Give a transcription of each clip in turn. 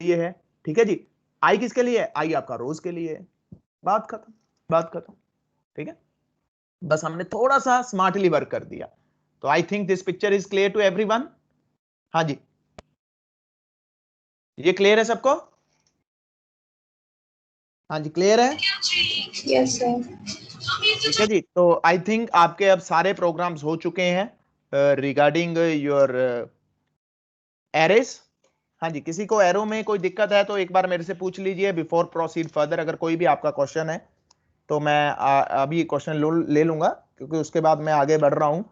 लिए है, ठीक है जी। आई किसके लिए है? आई आपका रोज के लिए है। बात खत्म, बात खत्म, ठीक है। बस हमने थोड़ा सा स्मार्टली वर्क कर दिया। तो I think this picture is clear to everyone. हाँ जी, ये क्लियर है सबको? हाँ जी, क्लियर है? Yes sir. ठीक है जी। तो आई थिंक आपके अब सारे प्रोग्राम्स हो चुके हैं रिगार्डिंग योर एरेस। हाँ जी, किसी को एरो में कोई दिक्कत है तो एक बार मेरे से पूछ लीजिए बिफोर प्रोसीड फर्दर। अगर कोई भी आपका क्वेश्चन है तो मैं अभी क्वेश्चन ले लूंगा, क्योंकि उसके बाद मैं आगे बढ़ रहा हूं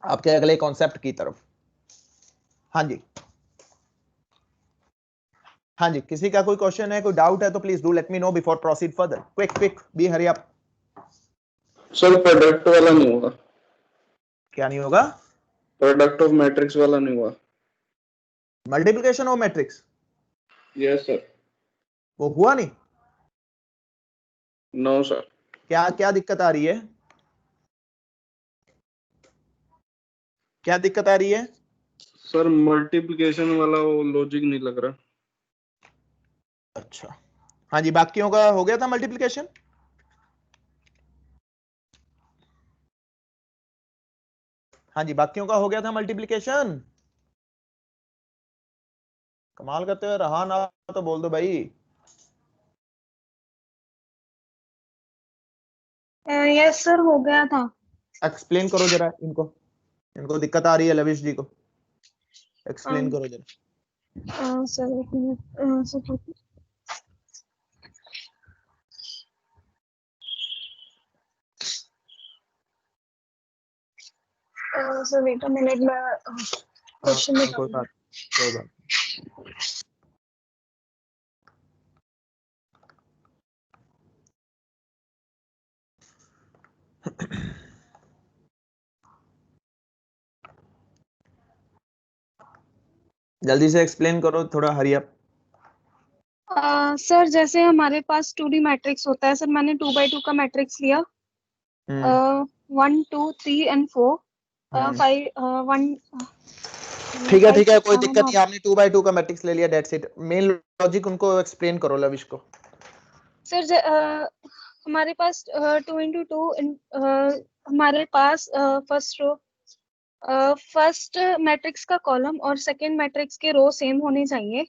आपके अगले कॉन्सेप्ट की तरफ। हाँ जी, हाँ जी, किसी का कोई क्वेश्चन है, कोई डाउट है तो please do let me know before proceed further. Quick quick, be hurry up. Sir product वाला नहीं होगा। क्या नहीं होगा? प्रोडक्ट ऑफ मैट्रिक्स वाला नहीं हुआ। Multiplication of matrix? Yes sir. वो हुआ नहीं? No sir. क्या क्या दिक्कत आ रही है? क्या दिक्कत आ रही है? सर मल्टीप्लिकेशन वाला वो लॉजिक नहीं लग रहा। अच्छा, हाँ जी, बाकियों का हो गया था मल्टीप्लिकेशन? हाँ जी, बाकियों का हो गया था मल्टीप्लिकेशन? कमाल करते हुए रहा ना तो बोल दो भाई। यस सर, हो गया था। एक्सप्लेन करो जरा इनको, इनको दिक्कत आ रही है लविश जी को, एक्सप्लेन करो जरा। सर एक minute sir. Sir wait a minute, मैं क्वेश्चन हाँ, निकाल कोई बात। जल्दी से एक्सप्लेन करो, थोड़ा हरी अप। सर जैसे हमारे पास 2D मैट्रिक्स होता है सर, मैंने 2x2 का मैट्रिक्स लिया। 1 2 3 एंड 4 5 1 ठीक है 5 ठीक है, 6 कोई 7 दिक्कत और नहीं, आपने 2x2 का मैट्रिक्स ले लिया, दैट्स इट। मेन लॉजिक उनको एक्सप्लेन करो लविश को। सर हमारे पास 2 into 2 हमारे पास फर्स्ट रो फर्स्ट मैट्रिक्स का कॉलम और सेकंड मैट्रिक्स के रो सेम होने चाहिए।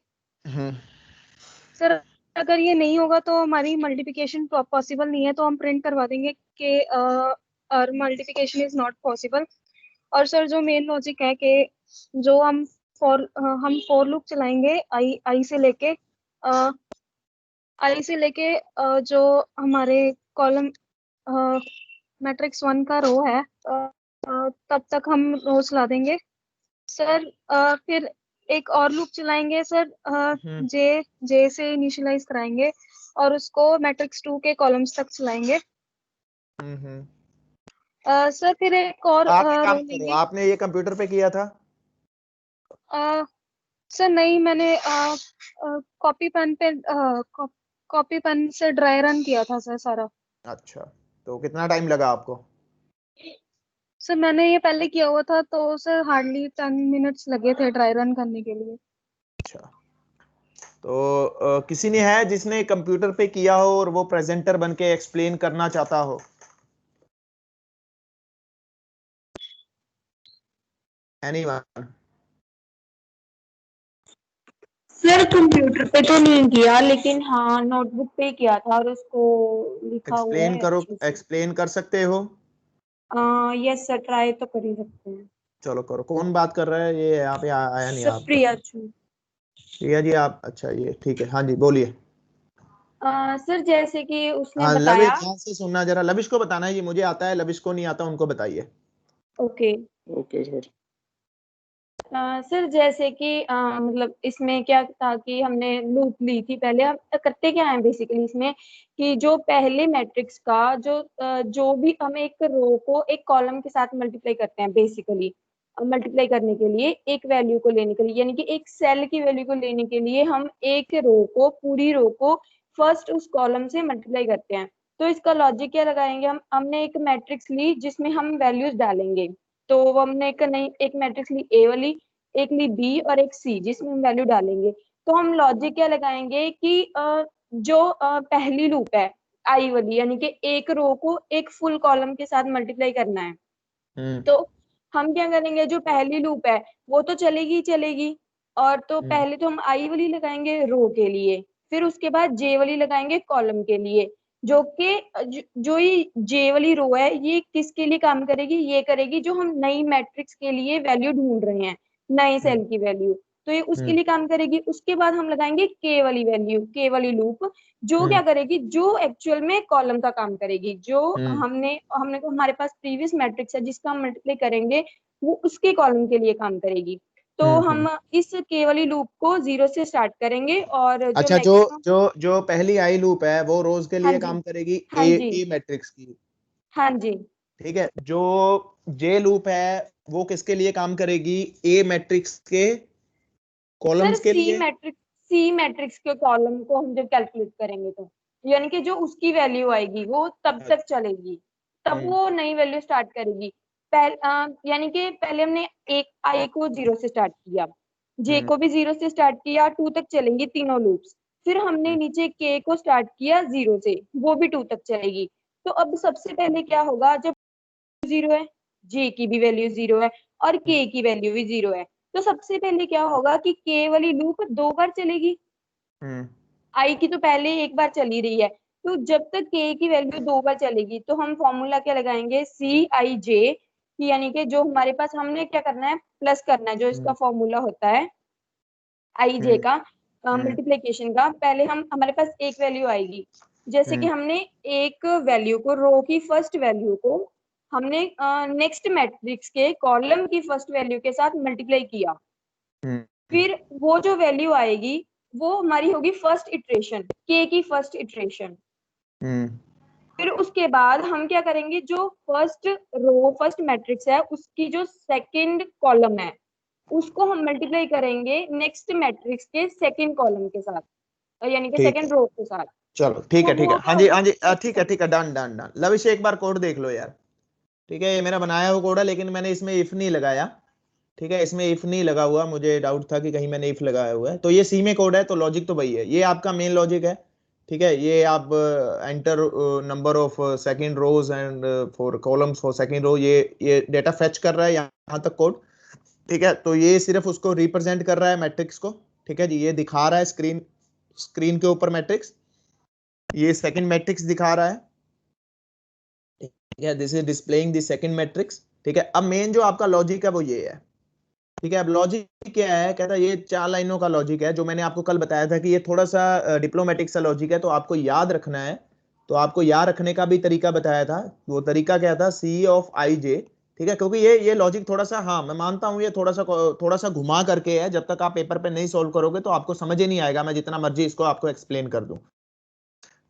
सर अगर ये नहीं होगा तो हमारी मल्टीप्लिकेशन पॉसिबल नहीं है, तो हम प्रिंट करवा देंगे कि और मल्टीप्लिकेशन इज नॉट पॉसिबल। और सर जो मेन लॉजिक है कि जो हम फॉर लूप चलाएंगे आई से लेके जो हमारे कॉलम मैट्रिक्स 1 का रो है तब तक हम रो चला देंगे सर। फिर एक और लूप चलाएंगे सर, जे जे से इनिशियलाइज कराएंगे और उसको मैट्रिक्स 2 के कॉलम्स तक चलाएंगे। सर फिर एक और आप एक काम रो करो, लेंगे। आपने ये कंप्यूटर पे किया था? सर नहीं, मैंने कॉपी पेन से ड्राई रन किया था सर सारा। अच्छा, तो कितना टाइम लगा आपको? सर मैंने ये पहले किया हुआ था तो सर हार्डली 10 मिनट्स लगे थे ड्राई रन करने के लिए। अच्छा, तो किसी ने है जिसने कंप्यूटर पे किया हो और वो प्रेजेंटर बन के एक्सप्लेन करना चाहता हो? एनीवन? सर कंप्यूटर पे तो नहीं किया, लेकिन हाँ नोटबुक पे किया था और उसको लिखा हुआ एक्सप्लेन है करो, अच्छे से। एक्सप्लेन कर सकते हो? यस सर, ट्राई तो कर ही सकते हैं। चलो करो। कौन बात कर रहा है? ये यहाँ पे आया नहीं आप तो। सुप्रिया छू। प्रिया जी आप, अच्छा ये ठीक है, हाँ जी बोलिए। सर जैसे कि उसने हाँ लविश, बताया। ध्यान से सुनना जरा, लविश को बताना है, ये मुझे आता है, लविश को नहीं आता, उनको बताइए। ओके। Okay sir. सर जैसे कि मतलब इसमें क्या था कि हमने लूप ली थी पहले। हम करते क्या है बेसिकली इसमें कि जो पहले मैट्रिक्स का जो भी हम एक रो को एक कॉलम के साथ मल्टीप्लाई करते हैं बेसिकली। मल्टीप्लाई करने के लिए एक वैल्यू को लेने के लिए, यानी कि एक सेल की वैल्यू को लेने के लिए हम एक रो को, पूरी रो को फर्स्ट उस कॉलम से मल्टीप्लाई करते हैं। तो इसका लॉजिक क्या लगाएंगे हमने एक मैट्रिक्स ली जिसमें हम वैल्यूज डालेंगे। तो वो हमने एक मैट्रिक्स ली ए वाली, एक ली बी और एक सी, जिसमें हम वैल्यू डालेंगे। तो हम लॉजिक क्या लगाएंगे कि जो पहली लूप है आई वाली, यानी कि एक रो को एक फुल कॉलम के साथ मल्टीप्लाई करना है। तो हम क्या करेंगे, जो पहली लूप है वो तो चलेगी ही चलेगी, और तो पहले तो हम आई वाली लगाएंगे रो के लिए, फिर उसके बाद जे वाली लगाएंगे कॉलम के लिए। जो कि जो ये जे वाली रो है ये किसके लिए काम करेगी, ये करेगी जो हम नई मैट्रिक्स के लिए वैल्यू ढूंढ रहे हैं, नए सेल की वैल्यू, तो ये उसके लिए काम करेगी। उसके बाद हम लगाएंगे के वाली वैल्यू, के वाली लूप, जो क्या करेगी, जो एक्चुअल में कॉलम का काम करेगी। जो हमने हमने हमारे पास प्रीवियस मैट्रिक्स है जिसका हम मल्टीप्लाई करेंगे, वो उसके कॉलम के लिए काम करेगी। तो हम इस के वाली लूप को 0 से स्टार्ट करेंगे, और जो अच्छा, जो मैक्सिमम, जो जो पहली आई लूप है वो रोज के हाँ लिए जी, काम करेगी हाँ ए जी, ए मैट्रिक्स की, हाँ जी ठीक है। जो जे लूप है वो किसके लिए काम करेगी, ए मैट्रिक्स के सर। कॉलम्स के लिए। सी मैट्रिक्स के कॉलम को हम जब कैलकुलेट करेंगे, तो यानी कि जो उसकी वैल्यू आएगी वो तब तक चलेगी, तब वो नई वैल्यू स्टार्ट करेगी। यानी कि पहले हमने एक आई को 0 से स्टार्ट किया, जे को भी 0 से स्टार्ट किया, 2 तक चलेंगी तीनों लूप्स। फिर हमने नीचे के को स्टार्ट किया 0 से, वो भी 2 तक चलेगी। तो अब सबसे पहले क्या होगा, जब 0 है, जे की भी वैल्यू 0 है, और के की वैल्यू भी 0 है, तो सबसे पहले क्या होगा कि के वाली लूप 2 बार चलेगी। आई की तो पहले एक बार चली रही है, तो जब तक के की वैल्यू 2 बार चलेगी, तो हम फॉर्मूला क्या लगाएंगे, सी आई जे, यानी कि जो हमारे पास, हमने क्या करना है, प्लस करना है, जो इसका फॉर्मूला होता है आई जे का, मल्टीप्लीकेशन का। पहले हमारे पास एक वैल्यू आएगी, जैसे कि हमने एक वैल्यू को, रो की फर्स्ट वैल्यू को हमने नेक्स्ट मैट्रिक्स के कॉलम की फर्स्ट वैल्यू के साथ मल्टीप्लाई किया, फिर वो जो वैल्यू आएगी वो हमारी होगी फर्स्ट इटरेशन, के की फर्स्ट इटरेशन। फिर उसके बाद हम क्या करेंगे, जो फर्स्ट मैट्रिक्स है उसकी जो सेकंड कॉलम है उसको हम मल्टीप्लाई करेंगे नेक्स्ट मैट्रिक्स के सेकंड कॉलम के साथ, यानी कि ठीक है, सेकंड रो के साथ। चलो ठीक है, तो ठीक वो है, हाँ क्या जी, होगा, हाँ जी, ठीक है, ठीक है, डन डन डन। लविश एक बार कोड देख लो यार, ठीक है। ये मेरा बनाया हुआ कोड है, लेकिन मैंने इसमें इफ नहीं लगाया, ठीक है। इसमें इफ नहीं लगा हुआ, मुझे डाउट था कि कहीं मैंने इफ लगाया हुआ है। तो ये सी में कोड है, तो लॉजिक तो वही है, ये आपका मेन लॉजिक है, ठीक है। ये आप enter number of second rows and for columns for second row, ये डेटा फेच कर रहा है यहाँ तक कोड, ठीक है। तो ये सिर्फ उसको रिप्रेजेंट कर रहा है मैट्रिक्स को, ठीक है जी। ये दिखा रहा है स्क्रीन के ऊपर मैट्रिक्स, ये सेकंड मैट्रिक्स दिखा रहा है, ठीक है। This is displaying the second matrix, ठीक है। अब मेन जो आपका लॉजिक है वो ये है, ठीक है। अब लॉजिक क्या है, कहता है ये 4 लाइनों का लॉजिक है, जो मैंने आपको कल बताया था कि ये थोड़ा सा डिप्लोमेटिक सा लॉजिक है, तो आपको याद रखना है। तो आपको याद रखने का भी तरीका बताया था, वो तरीका क्या था, सी ऑफ आई जे, ठीक है। क्योंकि ये लॉजिक थोड़ा सा, हाँ मैं मानता हूँ, ये थोड़ा सा घुमा करके है। जब तक आप पेपर पे नहीं सोल्व करोगे तो आपको समझ ही नहीं आएगा, मैं जितना मर्जी इसको आपको एक्सप्लेन कर दूं।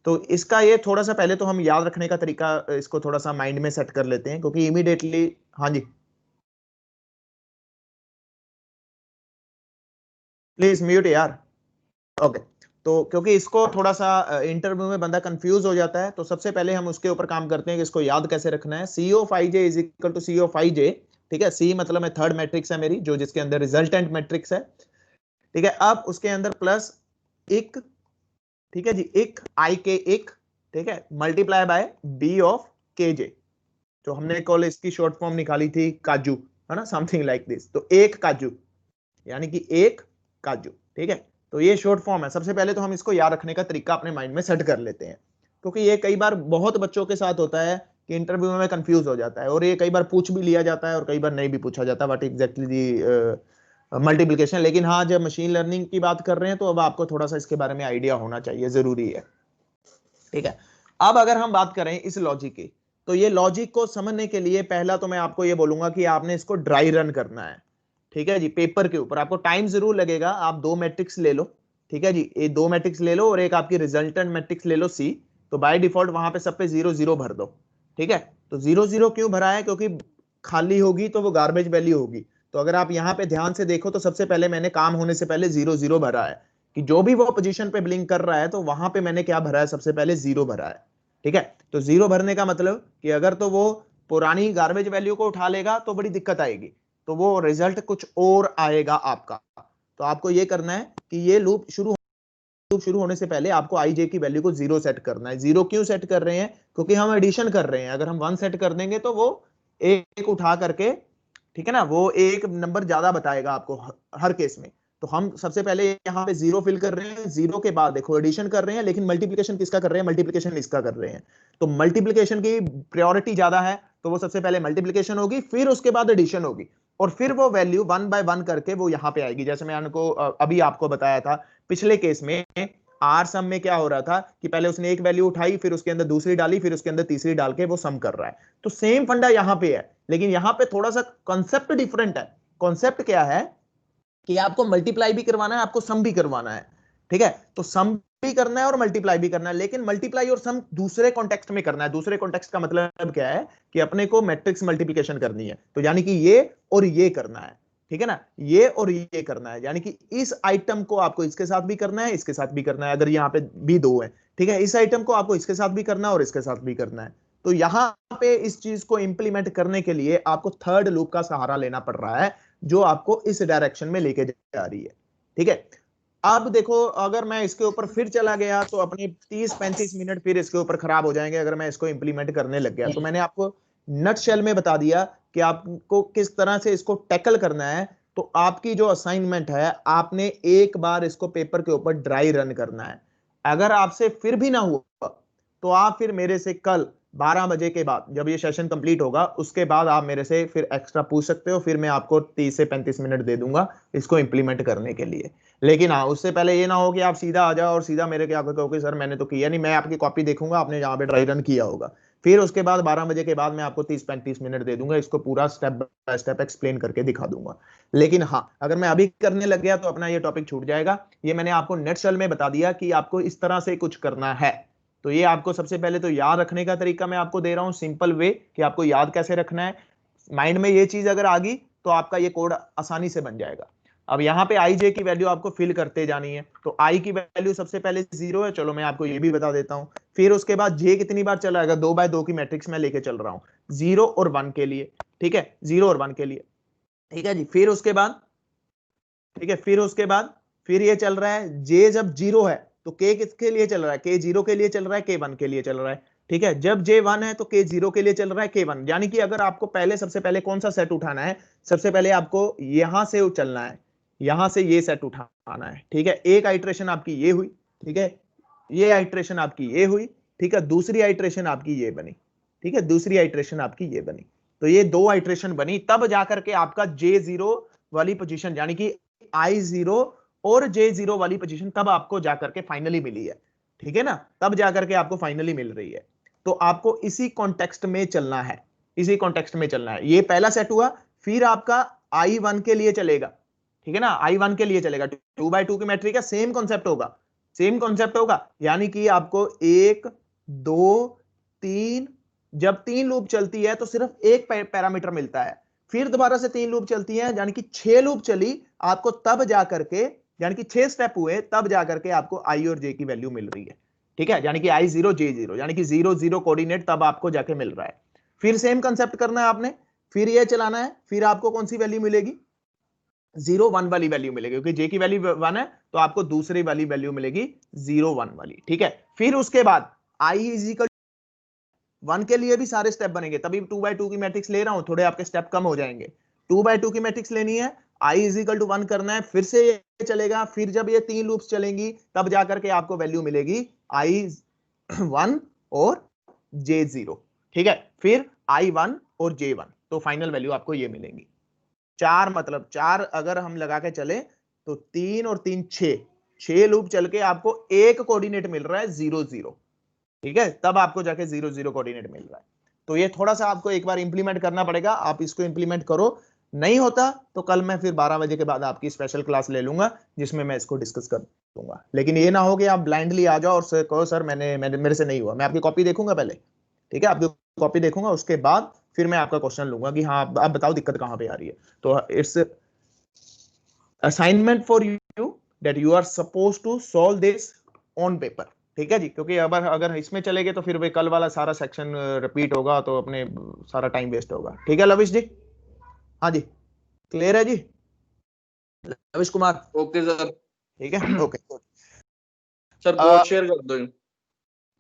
तो इसका ये थोड़ा सा पहले तो हम याद रखने का तरीका इसको थोड़ा सा माइंड में सेट कर लेते हैं, क्योंकि इमीडिएटली, हाँ जी प्लीज म्यूट यार, ओके। तो क्योंकि इसको थोड़ा सा इंटरव्यू में बंदा कंफ्यूज हो जाता है, तो सबसे पहले हम उसके ऊपर काम करते हैं कि इसको याद कैसे रखना है। C of I J is equal to C of I J, ठीक है। सी मतलब है थर्ड मैट्रिक्स है मेरी, जो जिसके अंदर रिजल्टेंट मैट्रिक्स है, ठीक है। अब उसके अंदर प्लस एक, ठीक है जी, एक आई के एक, ठीक है, मल्टीप्लाई बाय बी ऑफ के जे, जो हमने कल इसकी शॉर्ट फॉर्म निकाली थी काजू, है ना, समथिंग लाइक दिस। तो एक काजू, यानी कि एक काजू, ठीक है। तो ये शॉर्ट फॉर्म है। सबसे पहले तो हम इसको याद रखने का तरीका अपने माइंड में सेट कर लेते हैं, क्योंकि ये कई बार बहुत बच्चों के साथ होता है कि इंटरव्यू में कंफ्यूज हो जाता है, और ये कई बार पूछ भी लिया जाता है और कई बार नहीं भी पूछा जाता व्हाट एग्जैक्टली दी मल्टीप्लिकेशन। लेकिन हाँ, जब मशीन लर्निंग की बात कर रहे हैं तो अब आपको थोड़ा सा इसके बारे में आइडिया होना चाहिए, जरूरी है, ठीक है। अब अगर हम बात करें इस लॉजिक की, तो ये लॉजिक को समझने के लिए पहला तो मैं आपको ये बोलूंगा कि आपने इसको ड्राई रन करना है, ठीक है जी। पेपर के ऊपर आपको टाइम जरूर लगेगा, आप 2 मैट्रिक्स ले लो, ठीक है जी। ये 2 मैट्रिक्स ले लो और एक आपकी रिजल्टेंट मैट्रिक्स ले लो सी। तो बाय डिफॉल्ट वहां पे सब पे 0 0 भर दो, ठीक है। तो 0 0 क्यों भरा है, क्योंकि खाली होगी तो वो गार्बेज वैल्यू होगी। तो अगर आप यहाँ पे ध्यान से देखो तो सबसे पहले मैंने काम होने से पहले 0 0 भरा है, कि जो भी वो पोजीशन पे ब्लिंक कर रहा है तो वहां पे मैंने क्या भरा है, सबसे पहले 0 भरा है, ठीक है। तो 0 भरने का मतलब कि अगर तो वो पुरानी गार्बेज वैल्यू को उठा लेगा तो बड़ी दिक्कत आएगी, तो वो रिजल्ट कुछ और आएगा आपका। तो आपको ये करना है कि ये लूप शुरू होने से पहले आपको आई जे की वैल्यू को 0 सेट करना है। 0 क्यों सेट कर रहे हैं? क्योंकि हम एडिशन कर रहे हैं। अगर हम 1 सेट कर देंगे तो वो एक उठा करके, ठीक है ना, वो एक नंबर ज्यादा बताएगा आपको हर केस में। तो हम सबसे पहले यहाँ पे 0 फिल कर रहे हैं, 0 के बाद देखो एडिशन कर रहे हैं, लेकिन मल्टीप्लिकेशन किसका कर रहे हैं? मल्टीप्लिकेशन इसका कर रहे हैं। तो मल्टीप्लिकेशन की प्रायोरिटी ज्यादा है, तो वो सबसे पहले मल्टीप्लिकेशन होगी, फिर उसके बाद एडिशन होगी, और फिर वो वैल्यू 1 बाय 1 करके वो यहाँ पे आएगी। जैसे मैंने अभी आपको बताया था पिछले केस में, आर सम में क्या हो रहा था कि पहले उसने एक वैल्यू उठाई, फिर उसके अंदर दूसरी डाली, फिर उसके अंदर तीसरी डाल के वो सम कर रहा है। तो सेम फंडा यहाँ पे है, लेकिन यहाँ पे थोड़ा सा कॉन्सेप्ट डिफरेंट है। कॉन्सेप्ट क्या है कि आपको मल्टीप्लाई भी करवाना है, आपको सम भी करवाना है, ठीक है। तो सम भी करना है और मल्टीप्लाई भी करना है, लेकिन मल्टीप्लाई और सम दूसरे कॉन्टेक्स्ट में करना है। दूसरे कॉन्टेक्स्ट का मतलब क्या है कि अपने को मैट्रिक्स मल्टीप्लिकेशन करनी है, तो यानी कि ये और ये करना है, ठीक है ना, ये और ये करना है। यानी कि इस आइटम को आपको इसके साथ भी करना है, इसके साथ भी करना है, अगर यहाँ पे भी दो है, ठीक है। इस आइटम को आपको इसके साथ भी करना है और इसके साथ भी करना है। तो यहाँ पे इस चीज को इंप्लीमेंट करने के लिए आपको थर्ड लूप का सहारा लेना पड़ रहा है, जो आपको इस डायरेक्शन में लेके जा रही है, ठीक है। अब देखो, अगर मैं इसके ऊपर फिर चला गया तो अपने 30-35 मिनट फिर इसके ऊपर खराब हो जाएंगे अगर मैं इसको इंप्लीमेंट करने लग गया। तो मैंने आपको नटशेल में बता दिया कि आपको किस तरह से इसको टैकल करना है। तो आपकी जो असाइनमेंट है, आपने एक बार इसको पेपर के ऊपर ड्राई रन करना है। अगर आपसे फिर भी ना हुआ तो आप फिर मेरे से कल 12 बजे के बाद, जब ये सेशन कंप्लीट होगा, उसके बाद आप मेरे से फिर एक्स्ट्रा पूछ सकते हो। फिर मैं आपको 30 से 35 मिनट दे दूंगा इसको इंप्लीमेंट करने के लिए। लेकिन हाँ, उससे पहले ये ना हो कि आप सीधा आ जाओ और सीधा मेरे क्या कहोगे, सर मैंने तो किया नहीं। मैं आपकी कॉपी देखूंगा, आपने जहां पे ड्राई रन किया होगा, फिर उसके बाद 12 बजे के बाद मैं आपको 30-35 मिनट दे दूंगा, इसको पूरा स्टेप बाय स्टेप एक्सप्लेन करके दिखा दूंगा। लेकिन हाँ, अगर मैं अभी करने लग गया तो अपना ये टॉपिक छूट जाएगा। ये मैंने आपको नटशेल में बता दिया कि आपको इस तरह से कुछ करना है। तो ये आपको सबसे पहले तो याद रखने का तरीका मैं आपको दे रहा हूं, सिंपल वे कि आपको याद कैसे रखना है। माइंड में ये चीज अगर आ गई तो आपका ये कोड आसानी से बन जाएगा। अब यहाँ पे आई जे की वैल्यू आपको फिल करते जानी है। तो आई की वैल्यू सबसे पहले 0 है, चलो मैं आपको ये भी बता देता हूं। फिर उसके बाद जे कितनी बार चला आएगा? 2 बाय 2 की मैट्रिक्स में लेके चल रहा हूं, 0 और 1 के लिए, ठीक है, 0 और 1 के लिए, ठीक है जी। फिर उसके बाद, ठीक है, फिर ये चल रहा है, जे जब 0 है तो के किसके लिए चल रहा है? के 0 के लिए चल रहा है, के 1 के लिए चल रहा है, ठीक है। जब जे 1 है तो के 0 के लिए चल रहा है, के 1। यानी कि अगर आपको सबसे पहले कौन सा सेट उठाना है? सबसे पहले आपको यहां से चलना है, यहां से ये सेट उठाना है, ठीक है। एक आइट्रेशन आपकी ये हुई, ठीक है, ये आइट्रेशन आपकी ये हुई, ठीक है। दूसरी आइट्रेशन आपकी ये बनी, ठीक है, दूसरी आइट्रेशन आपकी ये बनी। तो ये 2 आइट्रेशन बनी, तब जाकर के आपका J0 वाली पोजीशन, यानी कि I0 और J0 वाली पोजीशन तब आपको जाकर के फाइनली मिली है, ठीक है ना, तब जाकर के आपको फाइनली मिल रही है। तो आपको इसी कॉन्टेक्स्ट में चलना है, इसी कॉन्टेक्स्ट में चलना है। ये पहला सेट हुआ, फिर आपका I1 के लिए चलेगा, ठीक है ना, I1 के लिए चलेगा। 2 बाय 2 की मैट्रिक है, सेम कॉन्सेप्ट होगा, सेम कॉन्सेप्ट होगा। यानी कि आपको 1 2 3, जब 3 लूप चलती है तो सिर्फ एक पैरामीटर मिलता है। फिर दोबारा से 3 लूप चलती है, यानी कि 6 लूप चली आपको, तब जाकर के, यानी कि 6 स्टेप हुए, तब जाकर के आपको आई और जे की वैल्यू मिल रही है, ठीक है। यानी कि I0 J0, यानी कि 0 0 कोऑर्डिनेट तब आपको जाके मिल रहा है। फिर सेम कंसेप्ट करना है आपने, फिर ये चलाना है, फिर आपको कौन सी वैल्यू मिलेगी? 0 1 वाली वैल्यू मिलेगी, क्योंकि जे की वैल्यू 1 है तो आपको दूसरी वाली वैल्यू मिलेगी 0 1 वाली, ठीक है। फिर उसके बाद I इज 1 के लिए भी सारे स्टेप बनेंगे, तभी 2 बाय 2 की मैट्रिक्स ले रहा हूं, थोड़े आपके स्टेप कम हो जाएंगे। 2 बाय 2 की मैट्रिक्स लेनी है, I इज इक्वल टू 1 करना है, फिर से ये चलेगा। फिर जब ये 3 लूप्स चलेंगी तब जाकर के आपको वैल्यू मिलेगी I1 और J0, ठीक है। फिर I1 और J1, तो फाइनल वैल्यू आपको ये मिलेंगी। 4, मतलब 4 अगर हम लगा के चले तो 3 और 3 6 लूप चल के आपको एक कोऑर्डिनेट मिल रहा है 0 0, ठीक है, तब आपको जाके 0 0 कोऑर्डिनेट मिल रहा है। तो ये थोड़ा सा आपको एक बार इंप्लीमेंट करना पड़ेगा, आप इसको इंप्लीमेंट करो। नहीं होता तो कल मैं फिर 12 बजे के बाद आपकी स्पेशल क्लास ले लूंगा, जिसमें मैं इसको डिस्कस कर दूंगा। लेकिन ये ना हो कि आप ब्लाइंडली आ जाओ और कहो सर मेरे से नहीं हुआ। मैं आपकी कॉपी देखूंगा पहले, ठीक है, आपकी कॉपी देखूंगा, उसके बाद फिर मैं आपका क्वेश्चन लूंगा कि हाँ आप बताओ दिक्कत कहां पे आ रही है। तो it's assignment for you that you are suppose to solve this on paper, ठीक है जी। क्योंकि अगर इसमें चले गए तो फिर वे कल वाला सारा सेक्शन रिपीट होगा, तो अपने सारा टाइम वेस्ट होगा, ठीक है लविश जी? हाँ जी। क्लियर है जी रविश कुमार? Okay sir. ठीक है, ओके। सर कोड शेयर कर दो।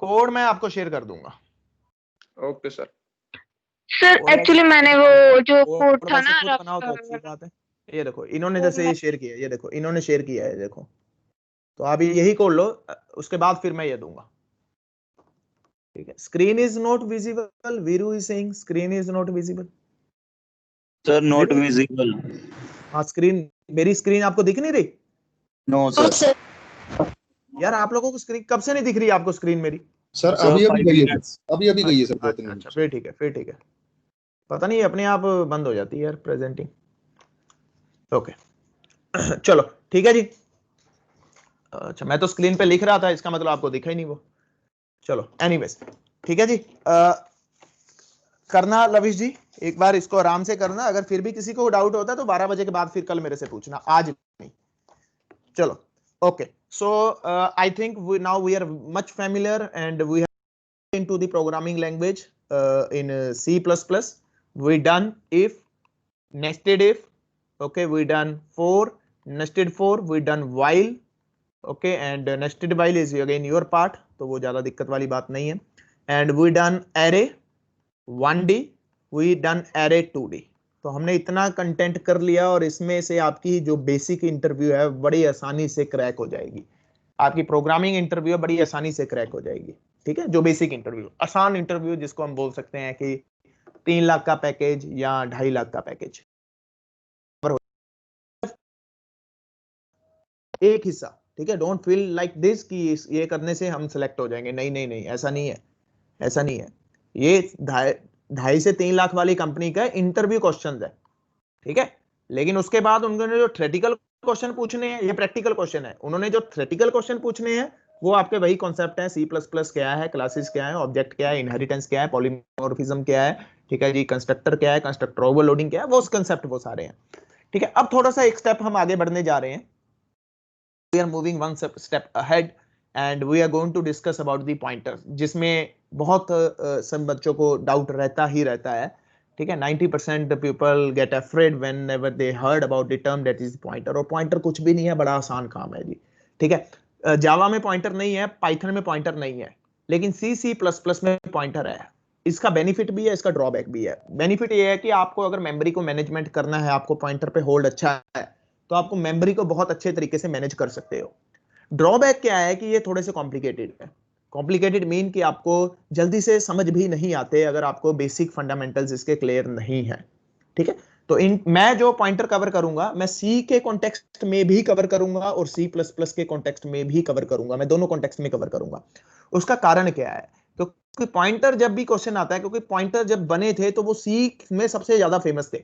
कोड मैं आपको शेयर कर दूंगा। Okay sir. Sir code actually वैसे मैंने वो जो कोड कोड था वैसे ना खुद बनाओ तो अच्छी बात है। ये देखो इन्होंने वो जैसे ये शेयर किया है, ये देखो इन्होंने शेयर किया है, देखो तो आप यही कोड लो, उसके बाद फिर मैं ये दूंगा। ठीक है, screen is not visible, Veeru is saying screen is not visible. Sir not visible. हाँ स्क्रीन, मेरी स्क्रीन आपको दिख नहीं रही? No sir. यार आप लोगों को स्क्रीन कब से नहीं दिख रही आपको स्क्रीन मेरी? सर सर, अभी 5 गई है, minutes। अभी गई है सर 2-3 अच्छा मिनट। फिर ठीक है, फिर ठीक है। पता नहीं अपने आप बंद हो जाती है यार प्रेजेंटिंग। ओके चलो ठीक है जी। अच्छा मैं तो स्क्रीन पे लिख रहा था, इसका मतलब आपको दिखा ही नहीं वो। चलो एनीवेज ठीक है जी। करना लविश जी, एक बार इसको आराम से करना, अगर फिर भी किसी को डाउट होता है तो 12 बजे के बाद फिर कल मेरे से पूछना, आज नहीं। चलो okay, so I think now we are much familiar and we have into the programming language in C++. We done if, nested if, okay, we done for, nested for, we done while, okay, and nested while is again your part, तो वो ज्यादा दिक्कत वाली बात नहीं है। and we done array 1D, we done array 2D। तो हमने इतना कंटेंट कर लिया और इसमें से आपकी जो बेसिक इंटरव्यू है बड़ी आसानी से क्रैक हो जाएगी। आपकी प्रोग्रामिंग इंटरव्यू बड़ी आसानी से क्रैक हो जाएगी। ठीक है, जो बेसिक इंटरव्यू, आसान इंटरव्यू जिसको हम बोल सकते हैं कि 3 लाख का पैकेज या 2.5 लाख का पैकेज, एक हिस्सा। ठीक है, डोंट फील लाइक दिस कि ये करने से हम सिलेक्ट हो जाएंगे, नहीं नहीं नहीं, ऐसा नहीं है, ऐसा नहीं है। ये 2.5 से 3 लाख वाली कंपनी का इंटरव्यू क्वेश्चन है। ठीक है, लेकिन उसके बाद उन्होंने जो थ्योरेटिकल क्वेश्चन पूछने हैं, ये प्रैक्टिकल क्वेश्चन है। उन्होंने जो थ्योरेटिकल क्वेश्चन पूछने हैं वो आपके वही कॉन्सेप्ट है, C++ क्या है, क्लासेस क्या है, ऑब्जेक्ट क्या है, इनहेरिटेंस क्या है, पॉलीमॉर्फिज्म क्या है, ठीक है जी, कंस्ट्रक्टर क्या है, कंस्ट्रक्टर ओवरलोडिंग क्या है, वो कंसेप्ट वो सारे हैं। ठीक है, अब थोड़ा सा एक स्टेप हम आगे बढ़ने जा रहे हैं। We are moving one step ahead and we are going to discuss about the pointers, जिसमें बहुत सब बच्चों को डाउट रहता ही रहता है। ठीक है, 90% people get afraid whenever they heard about the term that is pointer, और पॉइंटर कुछ भी नहीं है, बड़ा आसान काम है जी। ठीक है, जावा में पॉइंटर नहीं है, पाइथन में पॉइंटर नहीं है, लेकिन C++ में पॉइंटर है। इसका बेनिफिट भी है, इसका ड्रॉबैक भी है। बेनिफिट ये है कि आपको अगर मेमोरी को मैनेजमेंट करना है, आपको पॉइंटर पे होल्ड अच्छा है, तो आपको मेमोरी को बहुत अच्छे तरीके से मैनेज कर सकते हो। ड्रॉबैक क्या है कि ये थोड़े से कॉम्प्लिकेटेड है। कॉम्प्लिकेटेड मीन कि आपको जल्दी से समझ भी नहीं आते अगर आपको बेसिक फंडामेंटल्स इसके क्लियर नहीं है। ठीक है, तो मैं जो पॉइंटर कवर करूंगा, मैं सी के कॉन्टेक्स्ट में भी कवर करूंगा और C++ के कॉन्टेक्स्ट में भी कवर करूंगा, मैं दोनों कॉन्टेक्स्ट में कवर करूंगा। उसका कारण क्या है? क्योंकि पॉइंटर जब भी क्वेश्चन आता है, क्योंकि पॉइंटर जब बने थे तो वो सी में सबसे ज्यादा फेमस थे।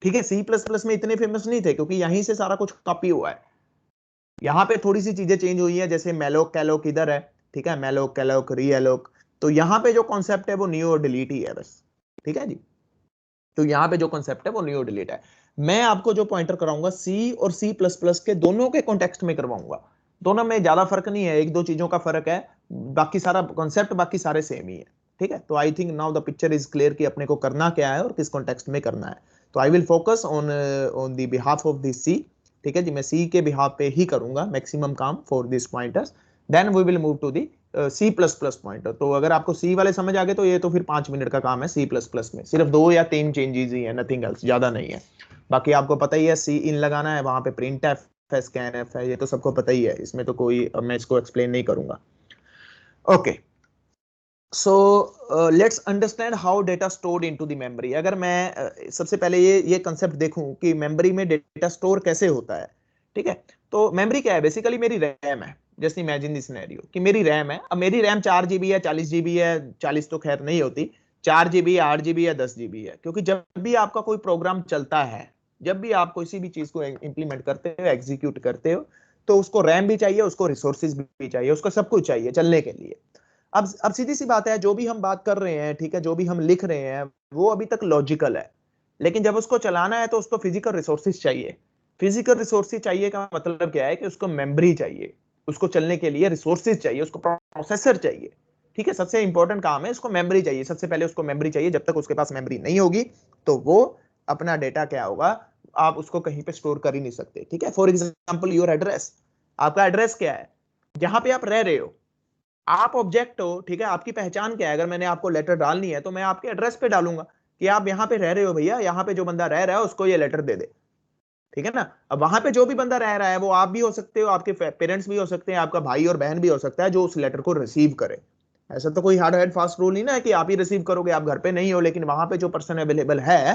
ठीक है, C++ में इतने फेमस नहीं थे क्योंकि यहीं से सारा कुछ कॉपी हुआ है। यहाँ पे थोड़ी सी चीजें चेंज हुई है, जैसे मेलोक कैलोक इधर है, ठीक है, मेलोक कैलोक रीएलोक, तो यहाँ पे जो कॉन्सेप्ट है वो न्यू और डिलीट ही है बस। ठीक है जी, तो यहाँ पे जो कॉन्सेप्ट है वो न्यू और डिलीट है। मैं आपको जो पॉइंटर कराऊंगा सी और C++ के दोनों के कॉन्टेक्स्ट में करवाऊंगा। दोनों में ज्यादा फर्क नहीं है, एक दो चीजों का फर्क है, बाकी सारा कॉन्सेप्ट बाकी सारे सेम ही है। ठीक है, तो I think now the picture is clear कि अपने को करना क्या है और किस कॉन्टेक्स्ट में करना है। तो I will focus on the behalf of this C. ठीक है जी, मैं सी के बिहाफ पे ही करूंगा मैक्सिमम काम for this pointers, then we will move to the C++ pointer. तो अगर आपको सी वाले समझ आ गए तो ये तो फिर 5 मिनट का काम है। C++ में सिर्फ 2 या 3 चेंजेस ही है, नथिंग एल्स, ज्यादा नहीं है। बाकी आपको पता ही है, सी इन लगाना है, वहां पे प्रिंट एफ है, स्कैन एफ है, ये तो सबको पता ही है, इसमें तो कोई मैं इसको एक्सप्लेन नहीं करूंगा। Okay, so let's understand how data stored into the memory. अगर मैं सबसे पहले ये कंसेप्ट देखूं कि मेमोरी में डेटा स्टोर कैसे होता है। ठीक है, तो मेमोरी क्या है? बेसिकली मेरी रैम है। जस्ट इमेजिन दिस सिनेरियो कि मेरी रैम है। अब मेरी रैम 4 GB है, 40 GB है, 40 तो खैर नहीं होती, 4 GB, 8 GB या 10 GB है। क्योंकि जब भी आपका कोई प्रोग्राम चलता है, जब भी आप किसी भी चीज को इंप्लीमेंट करते हो, एग्जीक्यूट करते हो, तो उसको रैम भी चाहिए, उसको रिसोर्सेज भी चाहिए, उसको सब कुछ चाहिए चलने के लिए। अब सीधी सी बात है, जो भी हम बात कर रहे हैं, ठीक है, जो भी हम लिख रहे हैं वो अभी तक लॉजिकल है, लेकिन जब उसको चलाना है तो उसको फिजिकल रिसोर्सेज चाहिए। फिजिकल रिसोर्सेज चाहिए का मतलब क्या है कि उसको मेमोरी चाहिए, उसको चलने के लिए रिसोर्सेज चाहिए, उसको प्रोसेसर चाहिए। ठीक है, सबसे इंपॉर्टेंट काम है, उसको मेमोरी चाहिए। सबसे पहले उसको मेमोरी चाहिए। जब तक उसके पास मेमोरी नहीं होगी तो वो अपना डेटा क्या होगा, आप उसको कहीं पे स्टोर कर ही नहीं सकते, ठीक है। फॉर एग्जाम्पल योर एड्रेस, आपका एड्रेस क्या है, जहां पे आप रह रहे हो, आप ऑब्जेक्ट हो, ठीक है। आपकी पहचान क्या है, अगर मैंने आपको लेटर डालनी है तो मैं आपके एड्रेस पे डालूंगा कि आप यहाँ पे रह रहे हो भैया, यहाँ पे जो बंदा रह रहा है उसको ये लेटर दे दे, ठीक है ना। अब वहां पे जो भी बंदा रह रहा है वो आप भी हो सकते हो, आपके पेरेंट्स भी हो सकते हैं, आपका भाई और बहन भी हो सकता है जो उस लेटर को रिसीव करे। ऐसा तो कोई हार्ड एंड फास्ट रूल नहीं ना है कि आप ही रिसीव करोगे, आप घर पे नहीं हो, लेकिन वहां पे जो पर्सन अवेलेबल है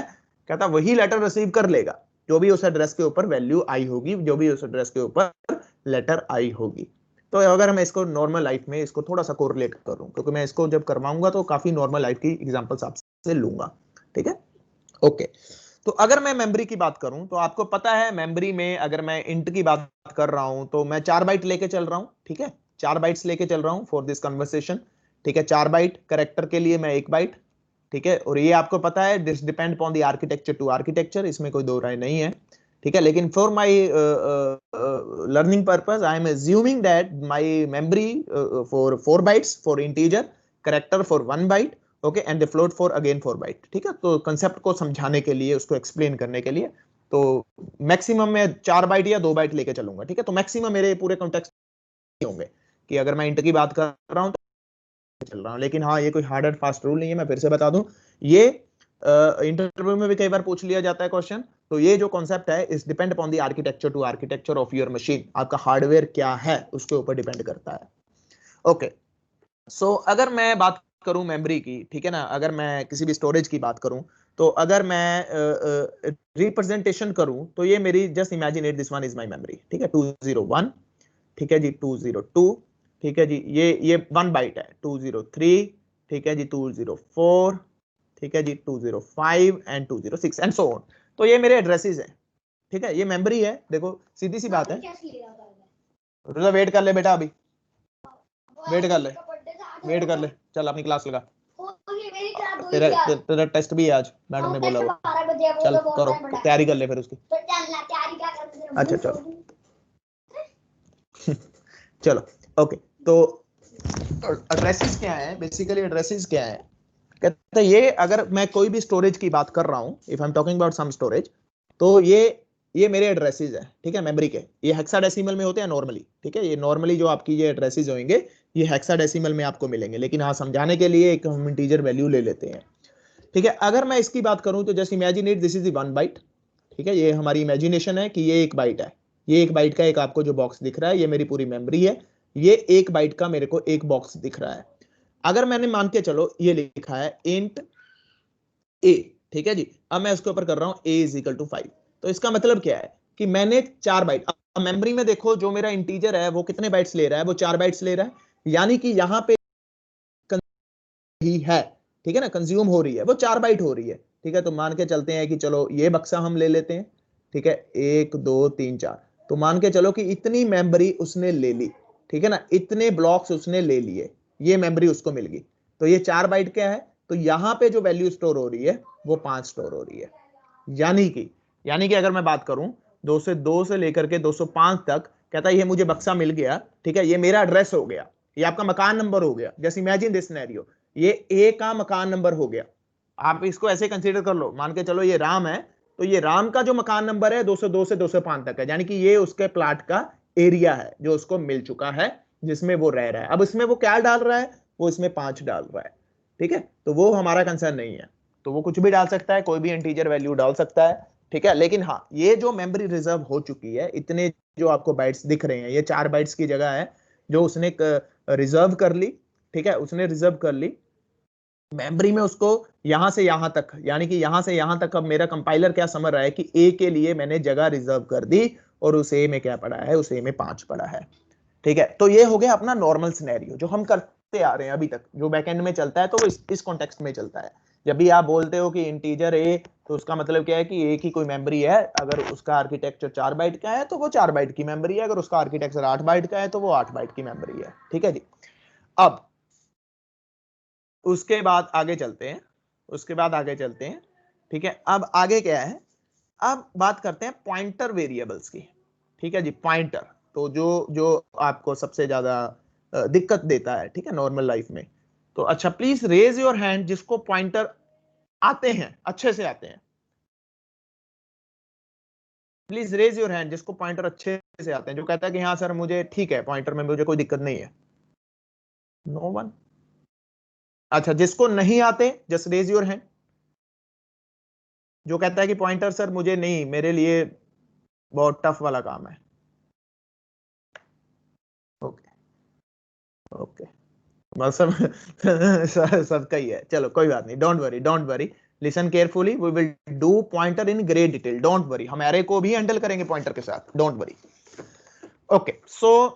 कहता वही लेटर रिसीव कर लेगा, जो भी उस एड्रेस के ऊपर वैल्यू आई होगी, जो भी उस एड्रेस के ऊपर लेटर आई होगी। तो अगर मैं इसको नॉर्मल लाइफ में इसको थोड़ा सा कोरिलेट करूं, क्योंकि मैं इसको जब करवाऊंगा तो काफी नॉर्मल लाइफ की एग्जांपल्स आपसे लूंगा, ठीक है। ओके, तो अगर मैं मेमोरी की बात करूं तो आपको पता है मेमोरी में अगर मैं इंट की बात कर रहा हूं तो मैं 4 बाइट लेके चल रहा हूं, ठीक है। 4 बाइट्स लेके चल रहा हूं फॉर दिस कन्वर्सेशन, ठीक है। 4 बाइट कैरेक्टर के लिए मैं 1 बाइट, ठीक है। और ये आपको पता है this depend upon the architecture to architecture, इसमें कोई दो राय नहीं है, ठीक है। लेकिन for my learning purpose I am assuming that my memory for 4 bytes for integer, character for 1 byte, okay, and the float for again 4 byte, ठीक है। तो कंसेप्ट को समझाने के लिए, उसको एक्सप्लेन करने के लिए, तो मैक्सिमम मैं 4 बाइट या 2 बाइट लेके चलूंगा, ठीक है। तो मैक्सिमम मेरे पूरे कॉन्टेक्स्ट होंगे कि अगर मैं इंट की बात कर रहा हूं तो चल रहा हूं। लेकिन हाँ, ये कोई हार्ड एंड फास्ट रूल नहीं है, मैं फिर से बता दूं, ये इंटरव्यू में भी कई बार पूछ लिया जाता है क्वेश्चन। तो ये जो कॉन्सेप्ट है इस depend upon the architecture to architecture of your machine, आपका हार्डवेयर क्या है उसके ऊपर डिपेंड करता है। ओके, सो अगर मैं बात करूं मेमोरी की, ठीक है ना, अगर मैं किसी भी स्टोरेज की बात करूं, तो अगर मैं रिप्रेजेंटेशन करूं तो ये मेरी, just imagine it, this one is my memory, ठीक है। 201, ठीक है जी, 202, ठीक है जी, ये 1 बाइट है, 203, ठीक है जी, 204, ठीक है जी, 205 एंड 206 एंड सो ऑन। तो ये मेरे एड्रेसेस हैं, ठीक है, ये मेमोरी है। देखो सीधी सी बात है, वेट कर ले बेटा, अभी वेट कर ले, वेट कर ले, चल अपनी क्लास लगा, तेरा टेस्ट भी है आज, मैडम ने बोला वो, चल करो तैयारी कर ले फिर उसकी। अच्छा चलो चलो ओके, तो एड्रेसेस क्या है, बेसिकली एड्रेसेस क्या है, कहते हैं ये अगर मैं कोई भी स्टोरेज की बात कर रहा हूं, if I am talking about some storage, तो ये मेरे एड्रेसेस है, ठीक है, मेमोरी के। ये हेक्साडेसिमल में होते हैं नॉर्मली, ठीक है। ये नॉर्मली जो आपकी ये एड्रेसेस होंगे ये हेक्साडेसिमल में आपको मिलेंगे, लेकिन हाँ समझाने के लिए एक हम इंटीजर वैल्यू ले लेते हैं, ठीक है। अगर मैं इसकी बात करूं तो just imagine it, this is the 1 byte, ठीक है। ये हमारी इमेजिनेशन है कि ये 1 बाइट है, ये 1 बाइट का एक आपको जो बॉक्स दिख रहा है ये मेरी पूरी मेमोरी है, ये 1 बाइट का मेरे को एक बॉक्स दिख रहा है। अगर मैंने मान के चलो ये लिखा है इंट ए, ठीक है जी, अब मैं उसके ऊपर कर रहा हूं a इज इक्वल टू 5, तो इसका मतलब क्या है कि मैंने 4 बाइट, अब मेमोरी में देखो जो मेरा इंटीजर है वो कितने बाइट्स ले रहा है, वो 4 बाइट्स ले रहा है, यानी कि यहां पे ही है, ठीक है ना, कंज्यूम हो रही है वो 4 बाइट हो रही है, ठीक है। तो मान के चलते हैं कि चलो ये बक्सा हम ले लेते हैं, ठीक है, 1 2 3 4, तो मान के चलो कि इतनी मेमोरी उसने ले ली, ठीक है ना, इतने ब्लॉक्स उसने ले लिए, ये मेमोरी उसको मिल गई। तो ये 4 बाइट क्या है, तो यहां पे जो वैल्यू स्टोर हो रही है वो 5 स्टोर हो रही है, यानी कि अगर मैं बात करूं 202 से लेकर के 205 तक, कहता है ये मुझे बक्सा मिल गया, ठीक है, ये मेरा एड्रेस हो गया, ये आपका मकान नंबर हो गया। जैसे इमेजिन दिस सिनेरियो, ये ए का मकान नंबर हो गया, आप इसको ऐसे कंसीडर कर लो, मान के चलो ये राम है, तो ये राम का जो मकान नंबर है 202 से 205 तक है, यानी कि ये उसके प्लाट का एरिया है जो उसको मिल चुका है, जिसमें वो रह रहा है। अब इसमें वो क्या डाल रहा है, वो इसमें 5 डाल रहा है, ठीक है। तो वो हमारा कंसर्न नहीं है, तो वो कुछ भी डाल सकता है, कोई भी इंटीजर वैल्यू डाल सकता है, ठीक है। लेकिन हाँ, ये जो मेमोरी रिजर्व हो चुकी है, इतने जो आपको बाइट्स दिख रहे हैं, ये 4 बाइट्स की जगह है जो उसने रिजर्व कर ली, ठीक है, उसने रिजर्व कर ली मेमोरी में उसको यहां से यहां तक, यानी कि यहां से यहां तक। अब मेरा कंपाइलर क्या समझ रहा है कि ए के लिए मैंने जगह रिजर्व कर दी और उस ए में क्या पड़ा है, उस ए में 5 पड़ा है, ठीक है। तो ये हो गया अपना नॉर्मल सिनेरियो जो हम करते आ रहे हैं अभी तक, जो बैकएंड में चलता है, तो वो इस कॉन्टेक्स्ट में चलता है। जब भी आप बोलते हो कि इंटीजर ए, तो उसका मतलब क्या है कि ए की कोई मेमोरी है, अगर उसका आर्किटेक्चर 4 बाइट का है तो वो 4 बाइट की मेमोरी है, अगर उसका आर्किटेक्चर 8 बाइट का है तो वो 8 बाइट की मेमोरी है, ठीक है जी। अब उसके बाद आगे चलते हैं, ठीक है। अब आगे क्या है, अब बात करते हैं पॉइंटर वेरिएबल्स की, ठीक है जी। पॉइंटर तो जो आपको सबसे ज्यादा दिक्कत देता है, ठीक है, नॉर्मल लाइफ में। तो अच्छा, प्लीज रेज योर हैंड जिसको पॉइंटर आते हैं, अच्छे से आते हैं। प्लीज रेज योर हैंड जिसको पॉइंटर अच्छे से आते हैं, जो कहता है कि हाँ सर मुझे ठीक है पॉइंटर में, मुझे कोई दिक्कत नहीं है। No one. अच्छा, जिसको नहीं आते जस्ट रेज योर हैंड, जो कहता है कि पॉइंटर सर मुझे नहीं, मेरे लिए बहुत टफ वाला काम है। ओके ओके, बस सब सबका ही है, चलो कोई बात नहीं, don't worry don't worry, listen carefully, we will do pointer in great detail, don't worry, हम एरे को भी हैंडल करेंगे पॉइंटर के साथ, don't worry. Okay so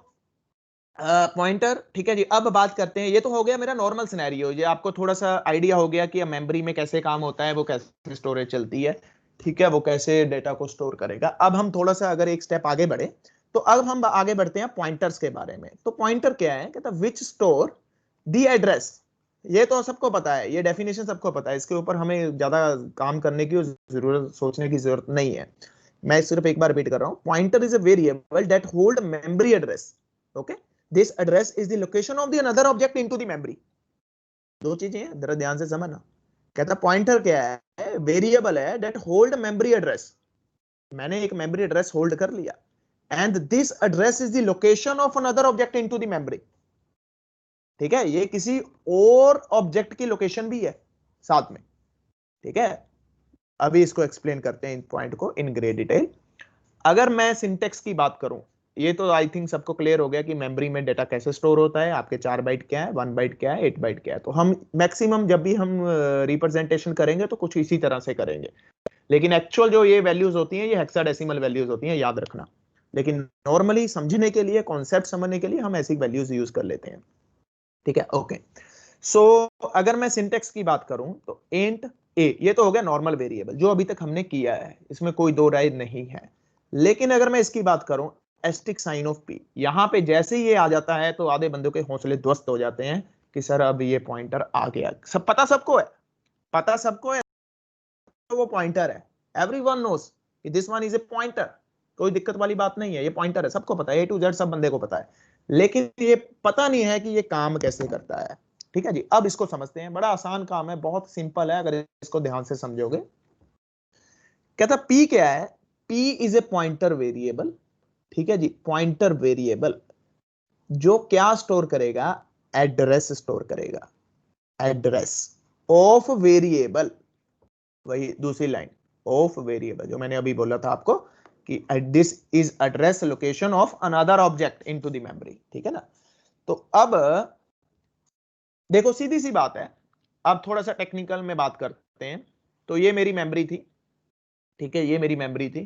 pointer, ठीक है जी। अब बात करते हैं, ये तो हो गया मेरा नॉर्मल सिनेरियो, ये आपको थोड़ा सा आइडिया हो गया कि मेमोरी में कैसे काम होता है, वो कैसे स्टोरेज चलती है, ठीक है, वो कैसे डेटा को स्टोर करेगा। अब हम थोड़ा सा अगर एक स्टेप आगे बढ़े, तो अब हम आगे बढ़ते हैं पॉइंटर्स के बारे में। तो पॉइंटर क्या है, कहता विच स्टोर दी एड्रेस, ये तो सबको पता है, ये डेफिनेशन सबको पता है, इसके ऊपर हमें ज्यादा काम करने की जरूरत, सोचने की जरूरत नहीं है। मैं सिर्फ एक बार रिपीट कर रहा हूं, pointer is a variable that hold memory address. Okay, this address is the location of the another object into the memory. दो चीजें हैं, जरा ध्यान से समझना। कहता पॉइंटर क्या है, वेरिएबल है दैट होल्ड मेमोरी एड्रेस, मैंने एक मेमोरी एड्रेस होल्ड कर लिया, and this address is the location of another object into the memory. ठीक है, ये किसी और ऑब्जेक्ट की लोकेशन भी है साथ में, ठीक है। अभी इसको एक्सप्लेन करते हैं इन पॉइंट को इन ग्रेट डिटेल। अगर मैं सिंटेक्स की बात करूं, ये तो आई थिंक सबको क्लियर हो गया कि मेमोरी में डेटा कैसे स्टोर होता है, आपके 4 बाइट क्या है, 1 बाइट क्या है, 8 बाइट क्या है। तो हम मैक्सिमम जब भी हम रिप्रेजेंटेशन करेंगे तो कुछ इसी तरह से करेंगे, लेकिन एक्चुअल जो ये वैल्यूज होती हैं ये हेक्साडेसिमल वैल्यूज होती हैं, याद रखना। लेकिन नॉर्मली समझने के लिए, कॉन्सेप्ट समझने के लिए हम ऐसी वैल्यूज यूज कर लेते हैं, ठीक है। ओके सो अगर मैं सिंटेक्स की बात करूं तो इंट ए, ये तो हो गया नॉर्मल वेरिएबल जो अभी तक हमने किया है, इसमें कोई दो राय नहीं है। लेकिन अगर मैं इसकी बात करूं एस्टिक साइन ऑफ पी, यहां पे जैसे ही ये आ जाता है तो आधे बंदों के हौसले ध्वस्त हो जाते हैं कि सर अब ये पॉइंटर आ गया। सब पता सबको है, पता सबको है तो वो पॉइंटर है, everyone knows this one is a pointer, कोई दिक्कत वाली बात नहीं है, ये पॉइंटर है, सबको पता है, ए टू जेड सब बंदे को पता है। लेकिन ये पता नहीं है कि ये काम कैसे करता है, ठीक है जी। अब इसको समझते हैं, बड़ा आसान काम है, बहुत सिंपल है अगर इसको ध्यान से समझोगे। कहता पी क्या है, P is a pointer variable, ठीक है जी, पॉइंटर वेरिएबल जो क्या स्टोर करेगा, एड्रेस स्टोर करेगा, एड्रेस ऑफ वेरिएबल, वही दूसरी लाइन, ऑफ वेरिएबल जो मैंने अभी बोला था आपको कि this is address location of another object into the memory, ठीक है ना। तो अब देखो सीधी सी बात है, अब थोड़ा सा टेक्निकल में बात करते हैं। तो ये मेरी मेमोरी थी, ठीक है, ये मेरी मेमोरी थी,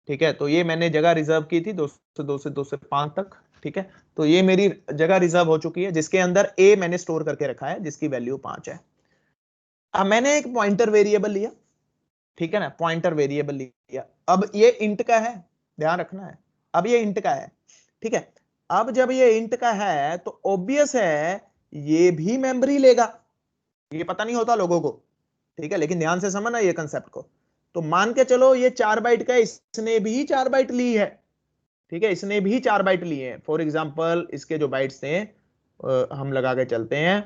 ठीक है। तो ये मैंने जगह रिजर्व की थी 2 से 5 तक, ठीक है। तो ये मेरी जगह रिजर्व हो चुकी है जिसके अंदर ए मैंने स्टोर करके रखा है जिसकी वैल्यू 5 है। अब मैंने एक पॉइंटर वेरिएबल लिया, ठीक है ना, पॉइंटर वेरिएबल लिया, अब ये इंट का है, ध्यान रखना है, अब ये इंट का है, ठीक है। अब जब ये इंट का है तो ऑब्वियस है ये भी मेमोरी लेगा, ये पता नहीं होता लोगों को, ठीक है, लेकिन ध्यान से समझना ये कंसेप्ट को। तो मान के चलो ये 4 बाइट का, इसने भी 4 बाइट ली है, ठीक है, इसने भी 4 बाइट लिए हैं। फॉर एग्जांपल इसके जो बाइट्स थे हम लगा के चलते हैं